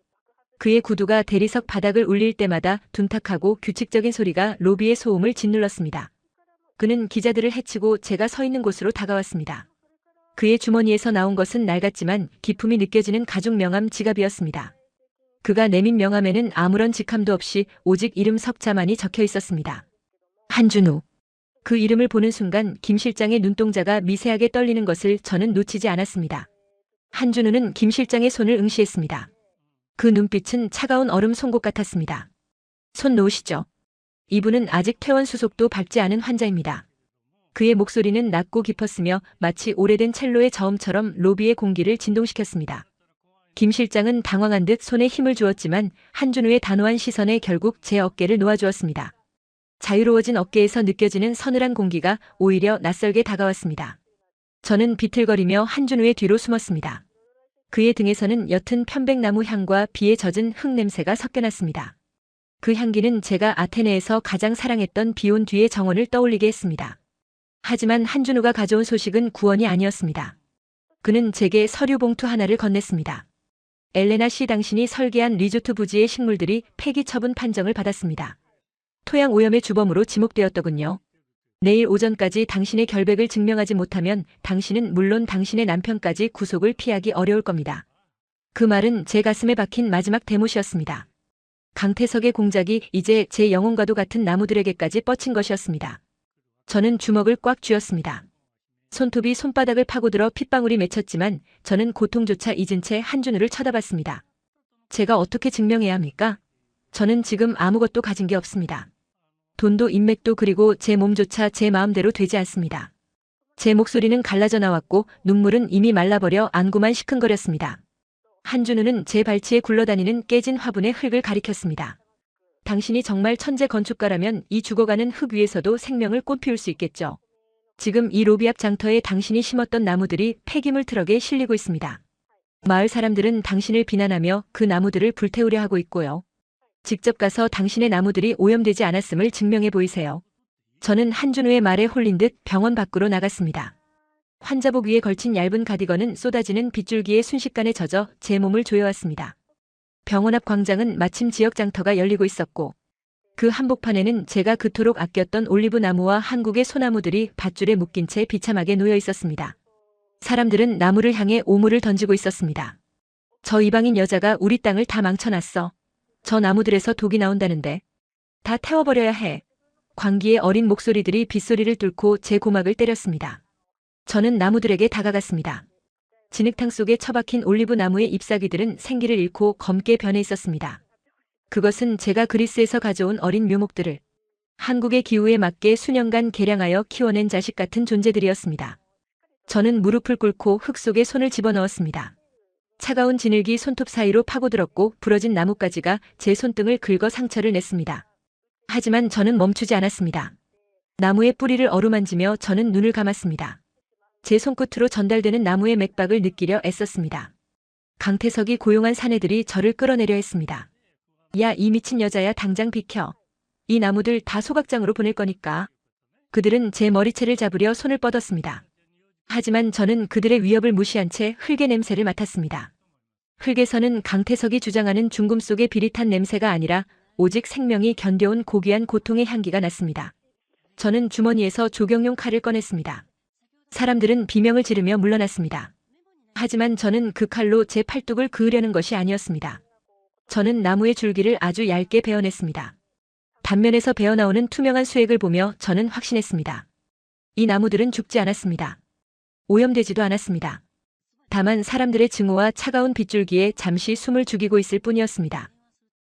그의 구두가 대리석 바닥을 울릴 때마다 둔탁하고 규칙적인 소리가 로비의 소음을 짓눌렀습니다. 그는 기자들을 해치고 제가 서 있는 곳으로 다가왔습니다. 그의 주머니에서 나온 것은 낡았지만 기품이 느껴지는 가죽 명함 지갑이었습니다. 그가 내민 명함에는 아무런 직함도 없이 오직 이름 석자만이 적혀 있었습니다. 한준우. 그 이름을 보는 순간 김 실장의 눈동자가 미세하게 떨리는 것을 저는 놓치지 않았습니다. 한준우는 김 실장의 손을 응시했습니다. 그 눈빛은 차가운 얼음 송곳 같았습니다. 손 놓으시죠. 이분은 아직 퇴원 수속도 밟지 않은 환자입니다. 그의 목소리는 낮고 깊었으며 마치 오래된 첼로의 저음처럼 로비의 공기를 진동시켰습니다. 김 실장은 당황한 듯 손에 힘을 주었지만 한준우의 단호한 시선에 결국 제 어깨를 놓아주었습니다. 자유로워진 어깨에서 느껴지는 서늘한 공기가 오히려 낯설게 다가왔습니다. 저는 비틀거리며 한준우의 뒤로 숨었습니다. 그의 등에서는 옅은 편백나무 향과 비에 젖은 흙 냄새가 섞여났습니다. 그 향기는 제가 아테네에서 가장 사랑했던 비온 뒤의 정원을 떠올리게 했습니다. 하지만 한준우가 가져온 소식은 구원이 아니었습니다. 그는 제게 서류 봉투 하나를 건넸습니다. 엘레나 씨, 당신이 설계한 리조트 부지의 식물들이 폐기 처분 판정을 받았습니다. 토양 오염의 주범으로 지목되었더군요. 내일 오전까지 당신의 결백을 증명하지 못하면 당신은 물론 당신의 남편까지 구속을 피하기 어려울 겁니다. 그 말은 제 가슴에 박힌 마지막 대못이었습니다. 강태석의 공작이 이제 제 영혼과도 같은 나무들에게까지 뻗친 것이었습니다. 저는 주먹을 꽉 쥐었습니다. 손톱이 손바닥을 파고들어 핏방울이 맺혔지만 저는 고통조차 잊은 채 한준우를 쳐다봤습니다. 제가 어떻게 증명해야 합니까? 저는 지금 아무것도 가진 게 없습니다. 돈도 인맥도, 그리고 제 몸조차 제 마음대로 되지 않습니다. 제 목소리는 갈라져 나왔고 눈물은 이미 말라버려 안구만 시큰거렸습니다. 한준우는 제 발치에 굴러다니는 깨진 화분의 흙을 가리켰습니다. 당신이 정말 천재 건축가라면 이 죽어가는 흙 위에서도 생명을 꽃피울 수 있겠죠. 지금 이 로비 앞 장터에 당신이 심었던 나무들이 폐기물 트럭에 실리고 있습니다. 마을 사람들은 당신을 비난하며 그 나무들을 불태우려 하고 있고요. 직접 가서 당신의 나무들이 오염되지 않았음을 증명해 보이세요. 저는 한준우의 말에 홀린 듯 병원 밖으로 나갔습니다. 환자복 위에 걸친 얇은 가디건은 쏟아지는 빗줄기에 순식간에 젖어 제 몸을 조여왔습니다. 병원 앞 광장은 마침 지역 장터가 열리고 있었고 그 한복판에는 제가 그토록 아꼈던 올리브 나무와 한국의 소나무들이 밧줄에 묶인 채 비참하게 놓여 있었습니다. 사람들은 나무를 향해 오물을 던지고 있었습니다. 저 이방인 여자가 우리 땅을 다 망쳐놨어. 저 나무들에서 독이 나온다는데 다 태워버려야 해. 광기의 어린 목소리들이 빗소리를 뚫고 제 고막을 때렸습니다. 저는 나무들에게 다가갔습니다. 진흙탕 속에 처박힌 올리브 나무의 잎사귀들은 생기를 잃고 검게 변해 있었습니다. 그것은 제가 그리스에서 가져온 어린 묘목들을 한국의 기후에 맞게 수년간 개량하여 키워낸 자식 같은 존재들이었습니다. 저는 무릎을 꿇고 흙 속에 손을 집어넣었습니다. 차가운 진흙이 손톱 사이로 파고들었고 부러진 나뭇가지가 제 손등을 긁어 상처를 냈습니다. 하지만 저는 멈추지 않았습니다. 나무의 뿌리를 어루만지며 저는 눈을 감았습니다. 제 손끝으로 전달되는 나무의 맥박을 느끼려 애썼습니다. 강태석이 고용한 사내들이 저를 끌어내려 했습니다. 야, 이 미친 여자야, 당장 비켜. 이 나무들 다 소각장으로 보낼 거니까. 그들은 제 머리채를 잡으려 손을 뻗었습니다. 하지만 저는 그들의 위협을 무시한 채 흙의 냄새를 맡았습니다. 흙에서는 강태석이 주장하는 중금 속의 비릿한 냄새가 아니라 오직 생명이 견뎌온 고귀한 고통의 향기가 났습니다. 저는 주머니에서 조경용 칼을 꺼냈습니다. 사람들은 비명을 지르며 물러났습니다. 하지만 저는 그 칼로 제 팔뚝을 그으려는 것이 아니었습니다. 저는 나무의 줄기를 아주 얇게 베어냈습니다. 단면에서 배어나오는 투명한 수액을 보며 저는 확신했습니다. 이 나무들은 죽지 않았습니다. 오염되지도 않았습니다. 다만 사람들의 증오와 차가운 빗줄기에 잠시 숨을 죽이고 있을 뿐이었습니다.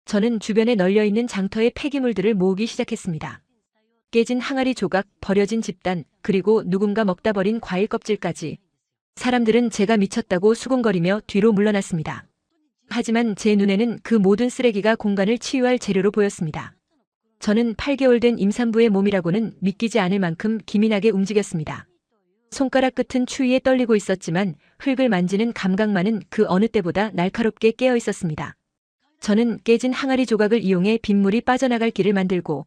저는 주변에 널려있는 장터의 폐기물들을 모으기 시작했습니다. 깨진 항아리 조각, 버려진 집단, 그리고 누군가 먹다 버린 과일 껍질까지. 사람들은 제가 미쳤다고 수군거리며 뒤로 물러났습니다. 하지만 제 눈에는 그 모든 쓰레기가 공간을 치유할 재료로 보였습니다. 저는 8개월 된 임산부의 몸이라고는 믿기지 않을 만큼 기민하게 움직였습니다. 손가락 끝은 추위에 떨리고 있었지만 흙을 만지는 감각만은 그 어느 때보다 날카롭게 깨어 있었습니다. 저는 깨진 항아리 조각을 이용해 빗물이 빠져나갈 길을 만들고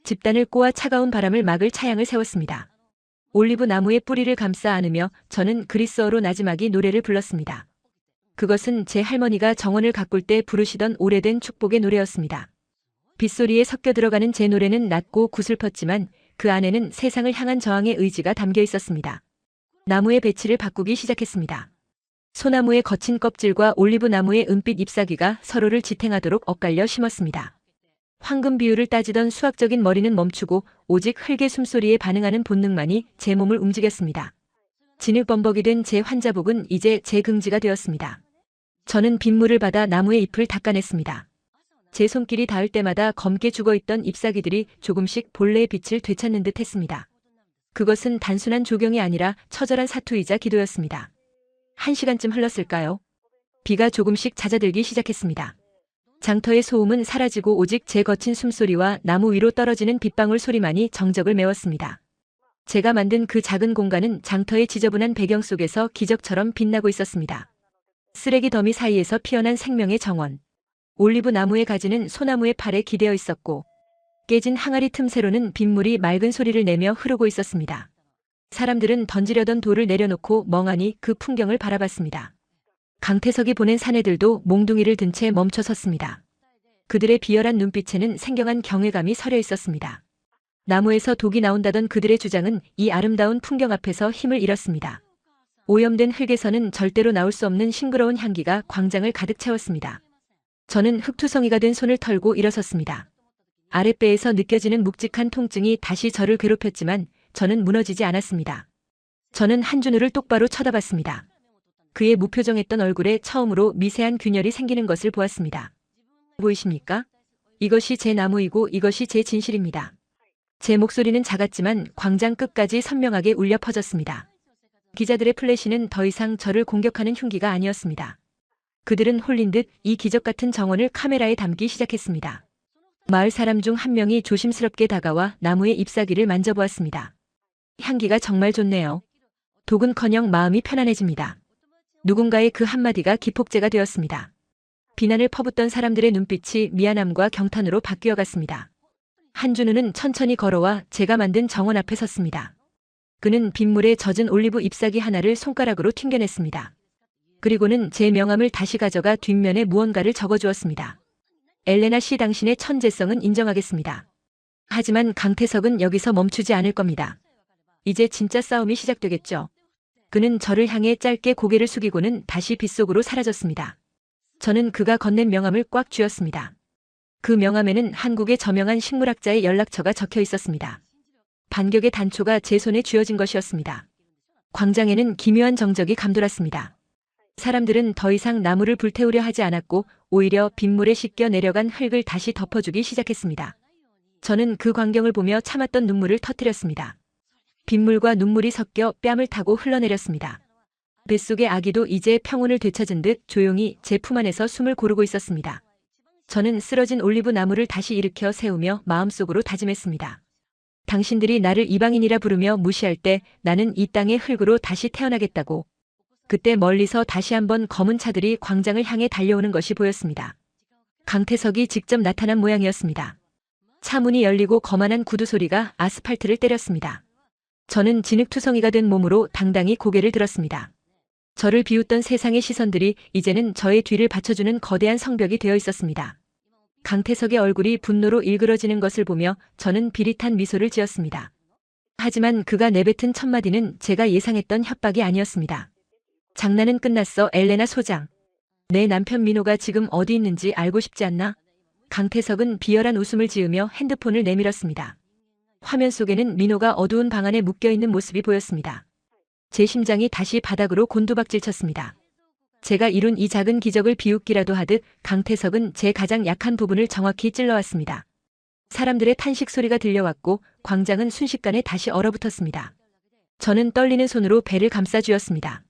집단을 꼬아 차가운 바람을 막을 차양을 세웠습니다. 올리브 나무의 뿌리를 감싸 안으며 저는 그리스어로 나지막이 노래를 불렀습니다. 그것은 제 할머니가 정원을 가꿀 때 부르시던 오래된 축복의 노래였습니다. 빗소리에 섞여 들어가는 제 노래는 낮고 구슬펐지만 그 안에는 세상을 향한 저항의 의지가 담겨 있었습니다. 나무의 배치를 바꾸기 시작했습니다. 소나무의 거친 껍질과 올리브 나무의 은빛 잎사귀가 서로를 지탱하도록 엇갈려 심었습니다. 황금 비율을 따지던 수학적인 머리는 멈추고 오직 흙의 숨소리에 반응하는 본능만이 제 몸을 움직였습니다. 진흙범벅이 된 제 환자복은 이제 제 긍지가 되었습니다. 저는 빗물을 받아 나무의 잎을 닦아냈습니다. 제 손길이 닿을 때마다 검게 죽어있던 잎사귀들이 조금씩 본래의 빛을 되찾는 듯 했습니다. 그것은 단순한 조경이 아니라 처절한 사투이자 기도였습니다. 1시간쯤 흘렀을까요? 비가 조금씩 잦아들기 시작했습니다. 장터의 소음은 사라지고 오직 제 거친 숨소리와 나무 위로 떨어지는 빗방울 소리만이 정적을 메웠습니다. 제가 만든 그 작은 공간은 장터의 지저분한 배경 속에서 기적처럼 빛나고 있었습니다. 쓰레기 더미 사이에서 피어난 생명의 정원. 올리브 나무의 가지는 소나무의 팔에 기대어 있었고 깨진 항아리 틈새로는 빗물이 맑은 소리를 내며 흐르고 있었습니다. 사람들은 던지려던 돌을 내려놓고 멍하니 그 풍경을 바라봤습니다. 강태석이 보낸 사내들도 몽둥이를 든 채 멈춰 섰습니다. 그들의 비열한 눈빛에는 생경한 경외감이 서려 있었습니다. 나무에서 독이 나온다던 그들의 주장은 이 아름다운 풍경 앞에서 힘을 잃었습니다. 오염된 흙에서는 절대로 나올 수 없는 싱그러운 향기가 광장을 가득 채웠습니다. 저는 흙투성이가 된 손을 털고 일어섰습니다. 아랫배에서 느껴지는 묵직한 통증이 다시 저를 괴롭혔지만 저는 무너지지 않았습니다. 저는 한준우를 똑바로 쳐다봤습니다. 그의 무표정했던 얼굴에 처음으로 미세한 균열이 생기는 것을 보았습니다. 보이십니까? 이것이 제 나무이고 이것이 제 진실입니다. 제 목소리는 작았지만 광장 끝까지 선명하게 울려 퍼졌습니다. 기자들의 플래시는 더 이상 저를 공격하는 흉기가 아니었습니다. 그들은 홀린 듯 이 기적 같은 정원을 카메라에 담기 시작했습니다. 마을 사람 중 한 명이 조심스럽게 다가와 나무의 잎사귀를 만져보았습니다. 향기가 정말 좋네요. 독은커녕 마음이 편안해집니다. 누군가의 그 한마디가 기폭제가 되었습니다. 비난을 퍼붓던 사람들의 눈빛이 미안함과 경탄으로 바뀌어갔습니다. 한준우는 천천히 걸어와 제가 만든 정원 앞에 섰습니다. 그는 빗물에 젖은 올리브 잎사귀 하나를 손가락으로 튕겨냈습니다. 그리고는 제 명함을 다시 가져가 뒷면에 무언가를 적어주었습니다. 엘레나 씨, 당신의 천재성은 인정하겠습니다. 하지만 강태석은 여기서 멈추지 않을 겁니다. 이제 진짜 싸움이 시작되겠죠. 그는 저를 향해 짧게 고개를 숙이고는 다시 빗속으로 사라졌습니다. 저는 그가 건넨 명함을 꽉 쥐었습니다. 그 명함에는 한국의 저명한 식물학자의 연락처가 적혀 있었습니다. 반격의 단초가 제 손에 쥐어진 것이었습니다. 광장에는 기묘한 정적이 감돌았습니다. 사람들은 더 이상 나무를 불태우려 하지 않았고 오히려 빗물에 씻겨 내려간 흙을 다시 덮어주기 시작했습니다. 저는 그 광경을 보며 참았던 눈물을 터뜨렸습니다. 빗물과 눈물이 섞여 뺨을 타고 흘러내렸습니다. 뱃속의 아기도 이제 평온을 되찾은 듯 조용히 제 품 안에서 숨을 고르고 있었습니다. 저는 쓰러진 올리브 나무를 다시 일으켜 세우며 마음속으로 다짐했습니다. 당신들이 나를 이방인이라 부르며 무시할 때 나는 이 땅의 흙으로 다시 태어나겠다고. 그때 멀리서 다시 한번 검은 차들이 광장을 향해 달려오는 것이 보였습니다. 강태석이 직접 나타난 모양이었습니다. 차 문이 열리고 거만한 구두 소리가 아스팔트를 때렸습니다. 저는 진흙투성이가 된 몸으로 당당히 고개를 들었습니다. 저를 비웃던 세상의 시선들이 이제는 저의 뒤를 받쳐주는 거대한 성벽이 되어 있었습니다. 강태석의 얼굴이 분노로 일그러지는 것을 보며 저는 비릿한 미소를 지었습니다. 하지만 그가 내뱉은 첫마디는 제가 예상했던 협박이 아니었습니다. 장난은 끝났어, 엘레나 소장. 내 남편 민호가 지금 어디 있는지 알고 싶지 않나? 강태석은 비열한 웃음을 지으며 핸드폰을 내밀었습니다. 화면 속에는 민호가 어두운 방 안에 묶여있는 모습이 보였습니다. 제 심장이 다시 바닥으로 곤두박질 쳤습니다. 제가 이룬 이 작은 기적을 비웃기라도 하듯 강태석은 제 가장 약한 부분을 정확히 찔러왔습니다. 사람들의 탄식 소리가 들려왔고 광장은 순식간에 다시 얼어붙었습니다. 저는 떨리는 손으로 배를 감싸 쥐었습니다.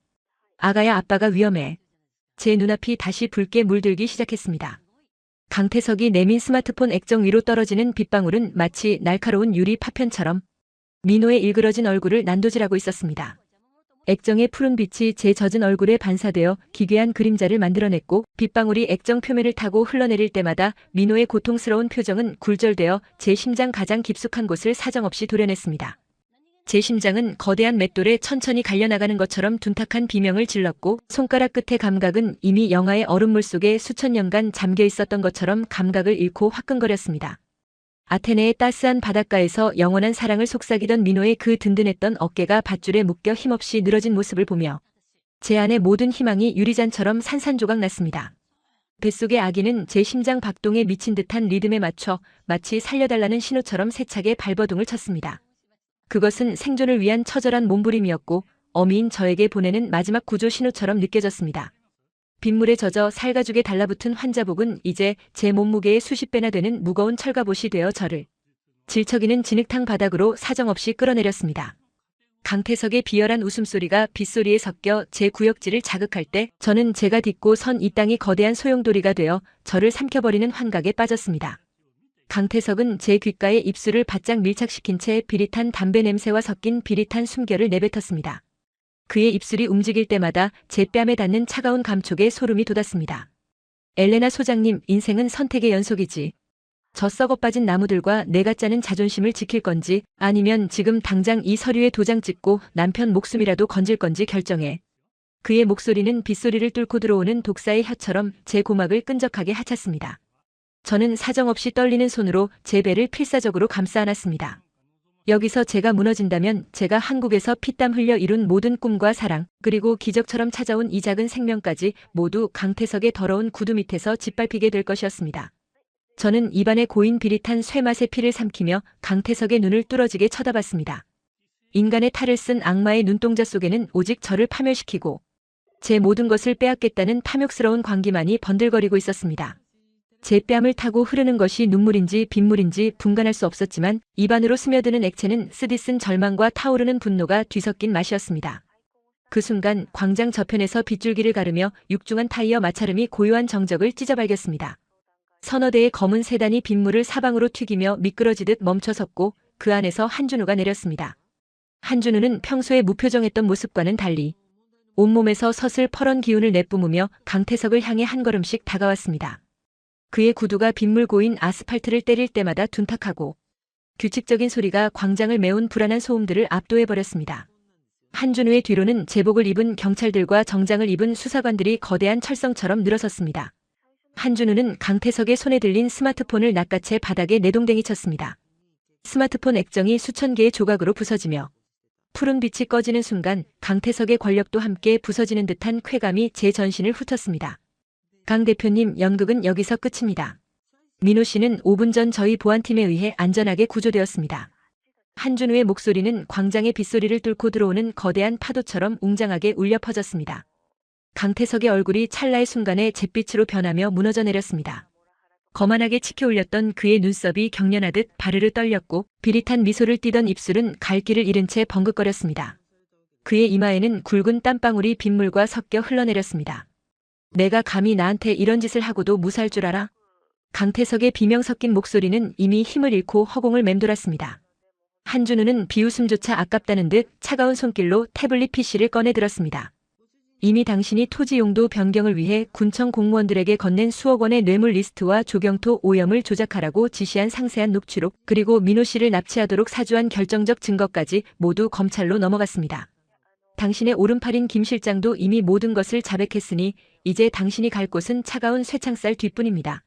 아가야, 아빠가 위험해. 제 눈앞이 다시 붉게 물들기 시작했습니다. 강태석이 내민 스마트폰 액정 위로 떨어지는 빗방울은 마치 날카로운 유리 파편처럼 민호의 일그러진 얼굴을 난도질하고 있었습니다. 액정의 푸른 빛이 제 젖은 얼굴에 반사되어 기괴한 그림자를 만들어냈고 빗방울이 액정 표면을 타고 흘러내릴 때마다 민호의 고통스러운 표정은 굴절되어 제 심장 가장 깊숙한 곳을 사정없이 도려냈습니다. 제 심장은 거대한 맷돌에 천천히 갈려나가는 것처럼 둔탁한 비명을 질렀고 손가락 끝의 감각은 이미 영하의 얼음물 속에 수천 년간 잠겨 있었던 것처럼 감각을 잃고 화끈거렸습니다. 아테네의 따스한 바닷가에서 영원한 사랑을 속삭이던 민호의 그 든든했던 어깨가 밧줄에 묶여 힘없이 늘어진 모습을 보며 제 안의 모든 희망이 유리잔처럼 산산조각 났습니다. 뱃속의 아기는 제 심장 박동에 미친 듯한 리듬에 맞춰 마치 살려달라는 신호처럼 세차게 발버둥을 쳤습니다. 그것은 생존을 위한 처절한 몸부림이었고 어미인 저에게 보내는 마지막 구조 신호처럼 느껴졌습니다. 빗물에 젖어 살가죽에 달라붙은 환자복은 이제 제 몸무게의 수십 배나 되는 무거운 철갑옷이 되어 저를 질척이는 진흙탕 바닥으로 사정없이 끌어내렸습니다. 강태석의 비열한 웃음소리가 빗소리에 섞여 제 구역질을 자극할 때 저는 제가 딛고 선 이 땅이 거대한 소용돌이가 되어 저를 삼켜버리는 환각에 빠졌습니다. 강태석은 제 귓가에 입술을 바짝 밀착시킨 채 비릿한 담배 냄새와 섞인 비릿한 숨결을 내뱉었습니다. 그의 입술이 움직일 때마다 제 뺨에 닿는 차가운 감촉에 소름이 돋았습니다. 엘레나 소장님, 인생은 선택의 연속이지. 저 썩어 빠진 나무들과 내가 짜는 자존심을 지킬 건지 아니면 지금 당장 이 서류에 도장 찍고 남편 목숨이라도 건질 건지 결정해. 그의 목소리는 빗소리를 뚫고 들어오는 독사의 혀처럼 제 고막을 끈적하게 하찼습니다. 저는 사정없이 떨리는 손으로 제 배를 필사적으로 감싸 안았습니다. 여기서 제가 무너진다면 제가 한국에서 피땀 흘려 이룬 모든 꿈과 사랑, 그리고 기적처럼 찾아온 이 작은 생명까지 모두 강태석의 더러운 구두 밑에서 짓밟히게 될 것이었습니다. 저는 입안에 고인 비릿한 쇠맛의 피를 삼키며 강태석의 눈을 뚫어지게 쳐다봤습니다. 인간의 탈을 쓴 악마의 눈동자 속에는 오직 저를 파멸시키고 제 모든 것을 빼앗겠다는 탐욕스러운 광기만이 번들거리고 있었습니다. 제 뺨을 타고 흐르는 것이 눈물인지 빗물인지 분간할 수 없었지만 입안으로 스며드는 액체는 쓰디쓴 절망과 타오르는 분노가 뒤섞인 맛이었습니다. 그 순간 광장 저편에서 빗줄기를 가르며 육중한 타이어 마찰음이 고요한 정적을 찢어발겼습니다. 서너 대의 검은 세단이 빗물을 사방으로 튀기며 미끄러지듯 멈춰섰고 그 안에서 한준우가 내렸습니다. 한준우는 평소에 무표정했던 모습과는 달리 온몸에서 서슬퍼런 기운을 내뿜으며 강태석을 향해 한 걸음씩 다가왔습니다. 그의 구두가 빗물 고인 아스팔트를 때릴 때마다 둔탁하고 규칙적인 소리가 광장을 메운 불안한 소음들을 압도해버렸습니다. 한준우의 뒤로는 제복을 입은 경찰들과 정장을 입은 수사관들이 거대한 철성처럼 늘어섰습니다. 한준우는 강태석의 손에 들린 스마트폰을 낚아채 바닥에 내동댕이 쳤습니다. 스마트폰 액정이 수천 개의 조각으로 부서지며 푸른 빛이 꺼지는 순간 강태석의 권력도 함께 부서지는 듯한 쾌감이 제 전신을 훑었습니다. 강 대표님, 연극은 여기서 끝입니다. 민호 씨는 5분 전 저희 보안팀에 의해 안전하게 구조되었습니다. 한준우의 목소리는 광장의 빗소리를 뚫고 들어오는 거대한 파도처럼 웅장하게 울려 퍼졌습니다. 강태석의 얼굴이 찰나의 순간에 잿빛으로 변하며 무너져 내렸습니다. 거만하게 치켜 올렸던 그의 눈썹이 경련하듯 바르르 떨렸고 비릿한 미소를 띠던 입술은 갈 길을 잃은 채 벙긋거렸습니다. 그의 이마에는 굵은 땀방울이 빗물과 섞여 흘러내렸습니다. 내가 감히 나한테 이런 짓을 하고도 무사할 줄 알아? 강태석의 비명 섞인 목소리는 이미 힘을 잃고 허공을 맴돌았습니다. 한준우는 비웃음조차 아깝다는 듯 차가운 손길로 태블릿 PC를 꺼내 들었습니다. 이미 당신이 토지 용도 변경을 위해 군청 공무원들에게 건넨 수억 원의 뇌물 리스트와 조경토 오염을 조작하라고 지시한 상세한 녹취록, 그리고 민호 씨를 납치하도록 사주한 결정적 증거까지 모두 검찰로 넘어갔습니다. 당신의 오른팔인 김 실장도 이미 모든 것을 자백했으니 이제 당신이 갈 곳은 차가운 쇠창살 뒤뿐입니다.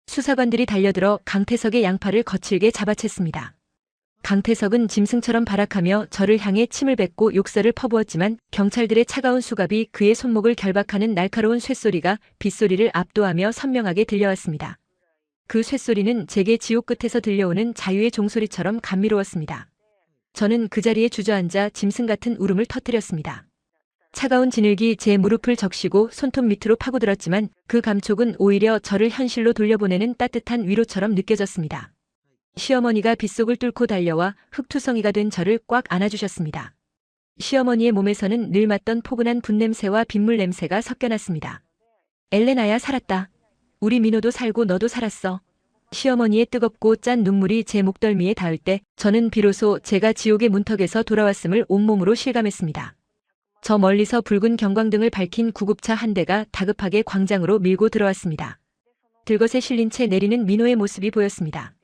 수사관들이 달려들어 강태석의 양팔을 거칠게 잡아챘습니다. 강태석은 짐승처럼 발악하며 저를 향해 침을 뱉고 욕설을 퍼부었지만 경찰들의 차가운 수갑이 그의 손목을 결박하는 날카로운 쇠소리가 빗소리를 압도하며 선명하게 들려왔습니다. 그 쇠소리는 제게 지옥 끝에서 들려오는 자유의 종소리처럼 감미로웠습니다. 저는 그 자리에 주저앉아 짐승 같은 울음을 터뜨렸습니다. 차가운 진흙이 제 무릎을 적시고 손톱 밑으로 파고들었지만 그 감촉은 오히려 저를 현실로 돌려보내는 따뜻한 위로처럼 느껴졌습니다. 시어머니가 빗속을 뚫고 달려와 흙투성이가 된 저를 꽉 안아주셨습니다. 시어머니의 몸에서는 늘 맡던 포근한 분냄새와 빗물 냄새가 섞여났습니다. 엘레나야, 살았다. 우리 민호도 살고 너도 살았어. 시어머니의 뜨겁고 짠 눈물이 제 목덜미에 닿을 때 저는 비로소 제가 지옥의 문턱에서 돌아왔음을 온몸으로 실감했습니다. 저 멀리서 붉은 경광등을 밝힌 구급차 한 대가 다급하게 광장으로 밀고 들어왔습니다. 들것에 실린 채 내리는 민호의 모습이 보였습니다.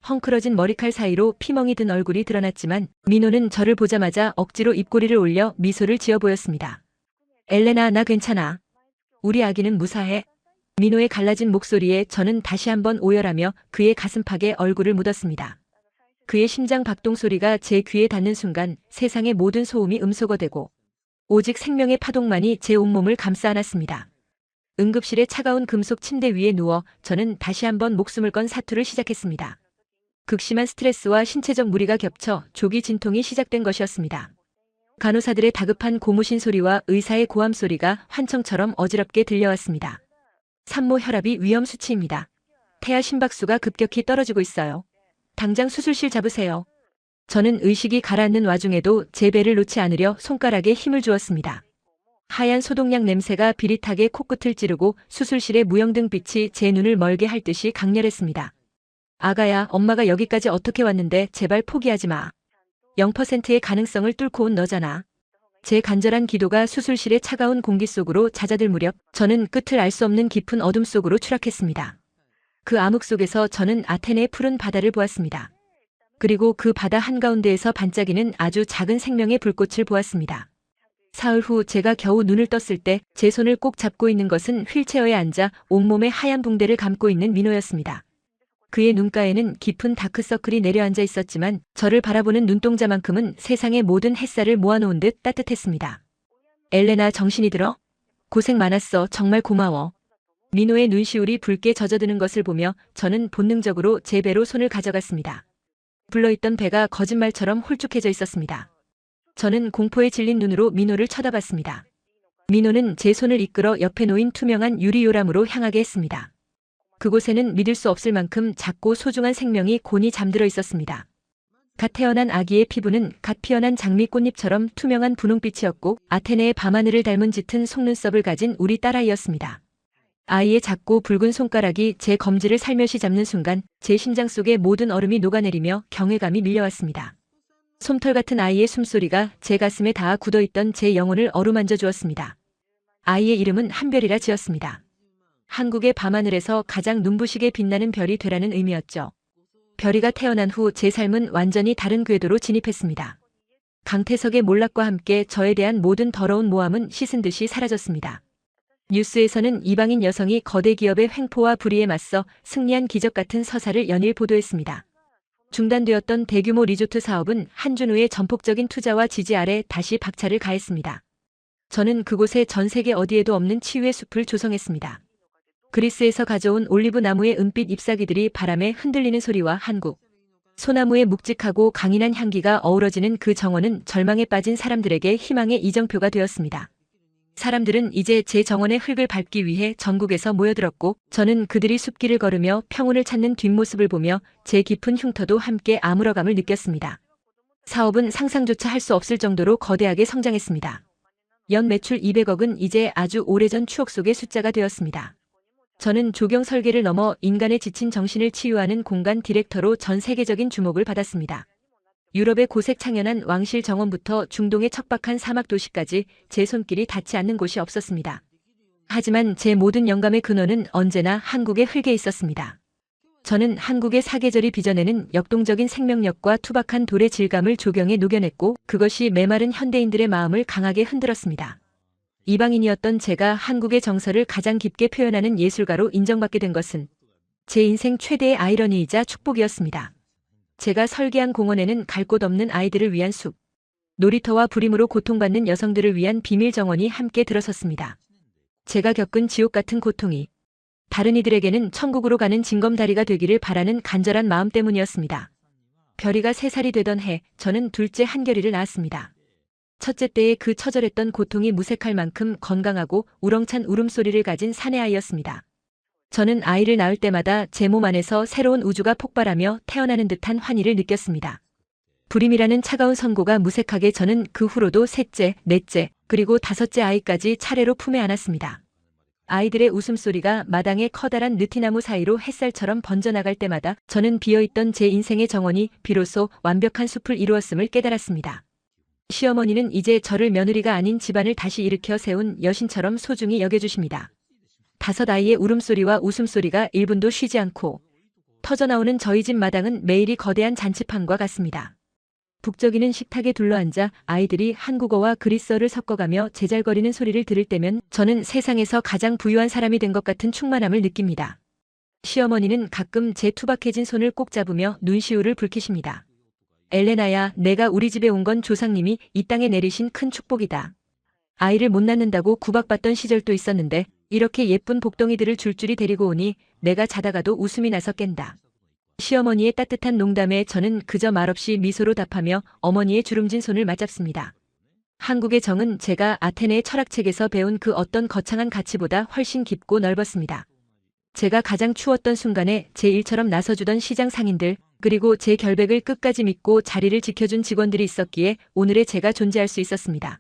헝클어진 머리칼 사이로 피멍이 든 얼굴이 드러났지만 민호는 저를 보자마자 억지로 입꼬리를 올려 미소를 지어 보였습니다. 엘레나, 나 괜찮아. 우리 아기는 무사해. 민호의 갈라진 목소리에 저는 다시 한번 오열하며 그의 가슴팍에 얼굴을 묻었습니다. 그의 심장 박동 소리가 제 귀에 닿는 순간 세상의 모든 소음이 음소거되고 오직 생명의 파동만이 제 온몸을 감싸 안았습니다. 응급실의 차가운 금속 침대 위에 누워 저는 다시 한번 목숨을 건 사투를 시작했습니다. 극심한 스트레스와 신체적 무리가 겹쳐 조기 진통이 시작된 것이었습니다. 간호사들의 다급한 고무신 소리와 의사의 고함 소리가 환청처럼 어지럽게 들려왔습니다. 산모 혈압이 위험 수치입니다. 태아 심박수가 급격히 떨어지고 있어요. 당장 수술실 잡으세요. 저는 의식이 가라앉는 와중에도 제 배를 놓지 않으려 손가락에 힘을 주었습니다. 하얀 소독약 냄새가 비릿하게 코끝을 찌르고 수술실의 무영등 빛이 제 눈을 멀게 할 듯이 강렬했습니다. 아가야, 엄마가 여기까지 어떻게 왔는데 제발 포기하지 마. 0%의 가능성을 뚫고 온 너잖아. 제 간절한 기도가 수술실의 차가운 공기 속으로 잦아들 무렵 저는 끝을 알 수 없는 깊은 어둠 속으로 추락했습니다. 그 암흑 속에서 저는 아테네의 푸른 바다를 보았습니다. 그리고 그 바다 한가운데에서 반짝이는 아주 작은 생명의 불꽃을 보았습니다. 사흘 후 제가 겨우 눈을 떴을 때 제 손을 꼭 잡고 있는 것은 휠체어에 앉아 온몸에 하얀 붕대를 감고 있는 민호였습니다. 그의 눈가에는 깊은 다크서클이 내려앉아 있었지만 저를 바라보는 눈동자만큼은 세상의 모든 햇살을 모아놓은 듯 따뜻했습니다. 엘레나, 정신이 들어? 고생 많았어. 정말 고마워. 민호의 눈시울이 붉게 젖어드는 것을 보며 저는 본능적으로 제 배로 손을 가져갔습니다. 불러있던 배가 거짓말처럼 홀쭉해져 있었습니다. 저는 공포에 질린 눈으로 민호를 쳐다봤습니다. 민호는 제 손을 이끌어 옆에 놓인 투명한 유리 요람으로 향하게 했습니다. 그곳에는 믿을 수 없을 만큼 작고 소중한 생명이 곤히 잠들어 있었습니다. 갓 태어난 아기의 피부는 갓 피어난 장미 꽃잎처럼 투명한 분홍빛이었고 아테네의 밤하늘을 닮은 짙은 속눈썹을 가진 우리 딸아이였습니다. 아이의 작고 붉은 손가락이 제 검지를 살며시 잡는 순간 제 심장 속의 모든 얼음이 녹아내리며 경외감이 밀려왔습니다. 솜털 같은 아이의 숨소리가 제 가슴에 닿아 굳어있던 제 영혼을 어루만져 주었습니다. 아이의 이름은 한별이라 지었습니다. 한국의 밤하늘에서 가장 눈부시게 빛나는 별이 되라는 의미였죠. 별이가 태어난 후 제 삶은 완전히 다른 궤도로 진입했습니다. 강태석의 몰락과 함께 저에 대한 모든 더러운 모함은 씻은 듯이 사라졌습니다. 뉴스에서는 이방인 여성이 거대 기업의 횡포와 불의에 맞서 승리한 기적 같은 서사를 연일 보도했습니다. 중단되었던 대규모 리조트 사업은 한준우의 전폭적인 투자와 지지 아래 다시 박차를 가했습니다. 저는 그곳에 전 세계 어디에도 없는 치유의 숲을 조성했습니다. 그리스에서 가져온 올리브 나무의 은빛 잎사귀들이 바람에 흔들리는 소리와 한국 소나무의 묵직하고 강인한 향기가 어우러지는 그 정원은 절망에 빠진 사람들에게 희망의 이정표가 되었습니다. 사람들은 이제 제 정원의 흙을 밟기 위해 전국에서 모여들었고 저는 그들이 숲길을 걸으며 평온을 찾는 뒷모습을 보며 제 깊은 흉터도 함께 아물어감을 느꼈습니다. 사업은 상상조차 할 수 없을 정도로 거대하게 성장했습니다. 연 매출 200억은 이제 아주 오래전 추억 속의 숫자가 되었습니다. 저는 조경 설계를 넘어 인간의 지친 정신을 치유하는 공간 디렉터로 전 세계적인 주목을 받았습니다. 유럽의 고색 창연한 왕실 정원부터 중동의 척박한 사막 도시까지 제 손길이 닿지 않는 곳이 없었습니다. 하지만 제 모든 영감의 근원은 언제나 한국의 흙에 있었습니다. 저는 한국의 사계절이 빚어내는 역동적인 생명력과 투박한 돌의 질감을 조경에 녹여냈고 그것이 메마른 현대인들의 마음을 강하게 흔들었습니다. 이방인이었던 제가 한국의 정서를 가장 깊게 표현하는 예술가로 인정받게 된 것은 제 인생 최대의 아이러니이자 축복이었습니다. 제가 설계한 공원에는 갈 곳 없는 아이들을 위한 숲, 놀이터와 불임으로 고통받는 여성들을 위한 비밀 정원이 함께 들어섰습니다. 제가 겪은 지옥 같은 고통이 다른 이들에게는 천국으로 가는 징검다리가 되기를 바라는 간절한 마음 때문이었습니다. 별이가 3살이 되던 해 저는 둘째 한결이를 낳았습니다. 첫째 때의 그 처절했던 고통이 무색할 만큼 건강하고 우렁찬 울음소리를 가진 사내아이였습니다. 저는 아이를 낳을 때마다 제 몸 안에서 새로운 우주가 폭발하며 태어나는 듯한 환희를 느꼈습니다. 불임이라는 차가운 선고가 무색하게 저는 그 후로도 셋째, 넷째, 그리고 5째 아이까지 차례로 품에 안았습니다. 아이들의 웃음소리가 마당의 커다란 느티나무 사이로 햇살처럼 번져나갈 때마다 저는 비어있던 제 인생의 정원이 비로소 완벽한 숲을 이루었음을 깨달았습니다. 시어머니는 이제 저를 며느리가 아닌 집안을 다시 일으켜 세운 여신처럼 소중히 여겨주십니다. 5아이의 울음소리와 웃음소리가 1분도 쉬지 않고 터져나오는 저희 집 마당은 매일이 거대한 잔치판과 같습니다. 북적이는 식탁에 둘러앉아 아이들이 한국어와 그리스어를 섞어가며 제잘거리는 소리를 들을 때면 저는 세상에서 가장 부유한 사람이 된 것 같은 충만함을 느낍니다. 시어머니는 가끔 제 투박해진 손을 꼭 잡으며 눈시울을 붉히십니다. 엘레나야, 내가 우리 집에 온 건 조상님이 이 땅에 내리신 큰 축복이다. 아이를 못 낳는다고 구박받던 시절도 있었는데 이렇게 예쁜 복덩이들을 줄줄이 데리고 오니 내가 자다가도 웃음이 나서 깬다. 시어머니의 따뜻한 농담에 저는 그저 말없이 미소로 답하며 어머니의 주름진 손을 맞잡습니다. 한국의 정은 제가 아테네의 철학책에서 배운 그 어떤 거창한 가치보다 훨씬 깊고 넓었습니다. 제가 가장 추웠던 순간에 제 일처럼 나서주던 시장 상인들, 그리고 제 결백을 끝까지 믿고 자리를 지켜준 직원들이 있었기에 오늘의 제가 존재할 수 있었습니다.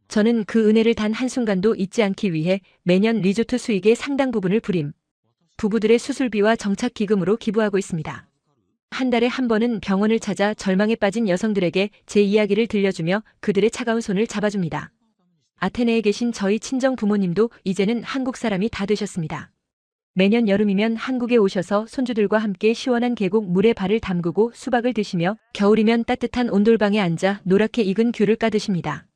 저는 그 은혜를 단 한순간도 잊지 않기 위해 매년 리조트 수익의 상당 부분을 부부들의 수술비와 정착기금으로 기부하고 있습니다. 한 달에 한 번은 병원을 찾아 절망에 빠진 여성들에게 제 이야기를 들려주며 그들의 차가운 손을 잡아줍니다. 아테네에 계신 저희 친정 부모님도 이제는 한국 사람이 다 되셨습니다. 매년 여름이면 한국에 오셔서 손주들과 함께 시원한 계곡 물에 발을 담그고 수박을 드시며 겨울이면 따뜻한 온돌방에 앉아 노랗게 익은 귤을 까드십니다.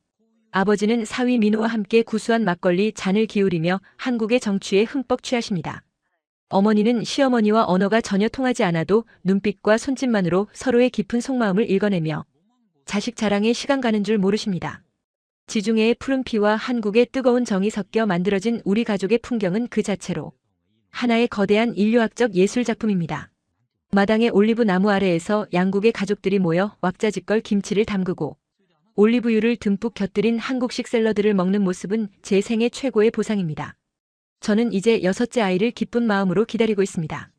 아버지는 사위 민호와 함께 구수한 막걸리 잔을 기울이며 한국의 정취에 흠뻑 취하십니다. 어머니는 시어머니와 언어가 전혀 통하지 않아도 눈빛과 손짓만으로 서로의 깊은 속마음을 읽어내며 자식 자랑에 시간 가는 줄 모르십니다. 지중해의 푸른 피와 한국의 뜨거운 정이 섞여 만들어진 우리 가족의 풍경은 그 자체로 하나의 거대한 인류학적 예술 작품입니다. 마당의 올리브 나무 아래에서 양국의 가족들이 모여 왁자지껄 김치를 담그고 올리브유를 듬뿍 곁들인 한국식 샐러드를 먹는 모습은 제 생애 최고의 보상입니다. 저는 이제 6째 아이를 기쁜 마음으로 기다리고 있습니다.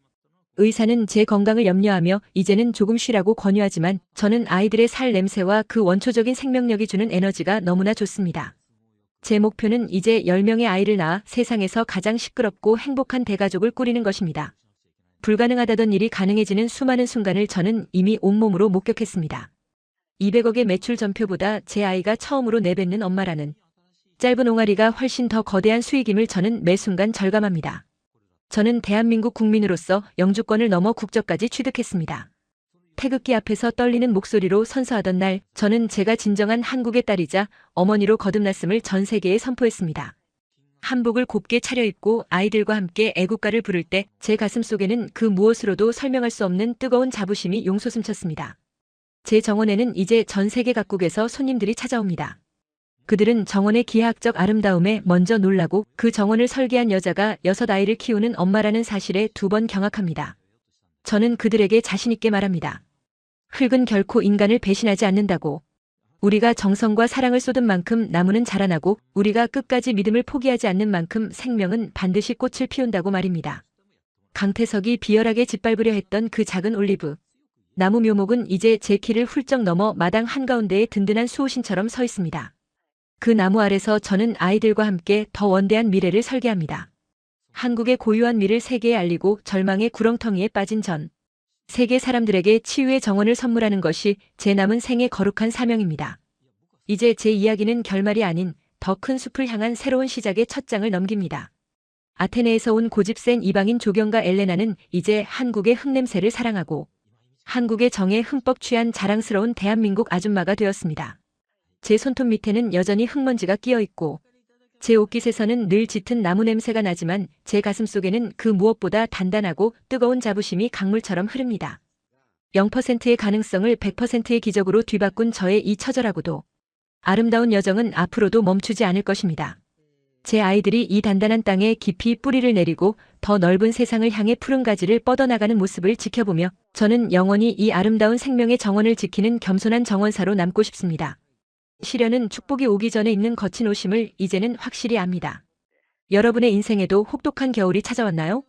의사는 제 건강을 염려하며 이제는 조금 쉬라고 권유하지만 저는 아이들의 살 냄새와 그 원초적인 생명력이 주는 에너지가 너무나 좋습니다. 제 목표는 이제 10명의 아이를 낳아 세상에서 가장 시끄럽고 행복한 대가족을 꾸리는 것입니다. 불가능하다던 일이 가능해지는 수많은 순간을 저는 이미 온몸으로 목격했습니다. 200억의 매출 전표보다 제 아이가 처음으로 내뱉는 엄마라는 짧은 옹알이가 훨씬 더 거대한 수익임을 저는 매 순간 절감합니다. 저는 대한민국 국민으로서 영주권을 넘어 국적까지 취득했습니다. 태극기 앞에서 떨리는 목소리로 선서하던 날, 저는 제가 진정한 한국의 딸이자 어머니로 거듭났음을 전 세계에 선포했습니다. 한복을 곱게 차려입고 아이들과 함께 애국가를 부를 때 제 가슴속에는 그 무엇으로도 설명할 수 없는 뜨거운 자부심이 용솟음쳤습니다. 제 정원에는 이제 전 세계 각국에서 손님들이 찾아옵니다. 그들은 정원의 기하학적 아름다움에 먼저 놀라고 그 정원을 설계한 여자가 6아이를 키우는 엄마라는 사실에 2번 경악합니다. 저는 그들에게 자신있게 말합니다. 흙은 결코 인간을 배신하지 않는다고. 우리가 정성과 사랑을 쏟은 만큼 나무는 자라나고 우리가 끝까지 믿음을 포기하지 않는 만큼 생명은 반드시 꽃을 피운다고 말입니다. 강태석이 비열하게 짓밟으려 했던 그 작은 올리브 나무 묘목은 이제 제 키를 훌쩍 넘어 마당 한가운데에 든든한 수호신처럼 서 있습니다. 그 나무 아래서 저는 아이들과 함께 더 원대한 미래를 설계합니다. 한국의 고유한 미를 세계에 알리고 절망의 구렁텅이에 빠진 세계 사람들에게 치유의 정원을 선물하는 것이 제 남은 생의 거룩한 사명입니다. 이제 제 이야기는 결말이 아닌 더 큰 숲을 향한 새로운 시작의 첫 장을 넘깁니다. 아테네에서 온 고집센 이방인 조경가 엘레나는 이제 한국의 흙냄새를 사랑하고 한국의 정에 흠뻑 취한 자랑스러운 대한민국 아줌마가 되었습니다. 제 손톱 밑에는 여전히 흙먼지가 끼어있고 제 옷깃에서는 늘 짙은 나무 냄새가 나지만 제 가슴속에는 그 무엇보다 단단하고 뜨거운 자부심이 강물처럼 흐릅니다. 0%의 가능성을 100%의 기적으로 뒤바꾼 저의 이 처절하고도 아름다운 여정은 앞으로도 멈추지 않을 것입니다. 제 아이들이 이 단단한 땅에 깊이 뿌리를 내리고 더 넓은 세상을 향해 푸른 가지를 뻗어나가는 모습을 지켜보며 저는 영원히 이 아름다운 생명의 정원을 지키는 겸손한 정원사로 남고 싶습니다. 시련은 축복이 오기 전에 입는 거친 옷임을 이제는 확실히 압니다. 여러분의 인생에도 혹독한 겨울이 찾아왔나요?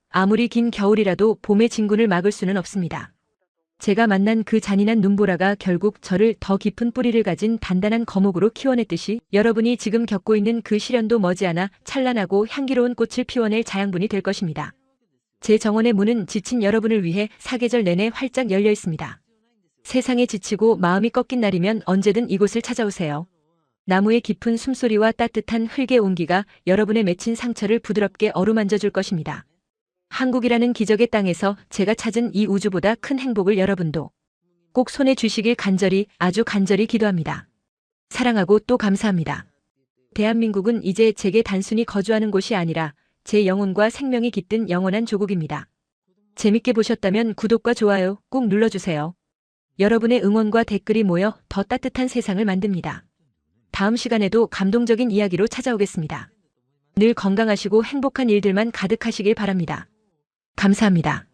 아무리 긴 겨울이라도 봄의 진군을 막을 수는 없습니다. 제가 만난 그 잔인한 눈보라가 결국 저를 더 깊은 뿌리를 가진 단단한 거목으로 키워냈듯이 여러분이 지금 겪고 있는 그 시련도 머지않아 찬란하고 향기로운 꽃을 피워낼 자양분이 될 것입니다. 제 정원의 문은 지친 여러분을 위해 사계절 내내 활짝 열려 있습니다. 세상에 지치고 마음이 꺾인 날이면 언제든 이곳을 찾아오세요. 나무의 깊은 숨소리와 따뜻한 흙의 온기가 여러분의 맺힌 상처를 부드럽게 어루만져 줄 것입니다. 한국이라는 기적의 땅에서 제가 찾은 이 우주보다 큰 행복을 여러분도 꼭 손에 쥐시길 간절히 아주 간절히 기도합니다. 사랑하고 또 감사합니다. 대한민국은 이제 제게 단순히 거주하는 곳이 아니라 제 영혼과 생명이 깃든 영원한 조국입니다. 재밌게 보셨다면 구독과 좋아요 꼭 눌러주세요. 여러분의 응원과 댓글이 모여 더 따뜻한 세상을 만듭니다. 다음 시간에도 감동적인 이야기로 찾아오겠습니다. 늘 건강하시고 행복한 일들만 가득하시길 바랍니다. 감사합니다.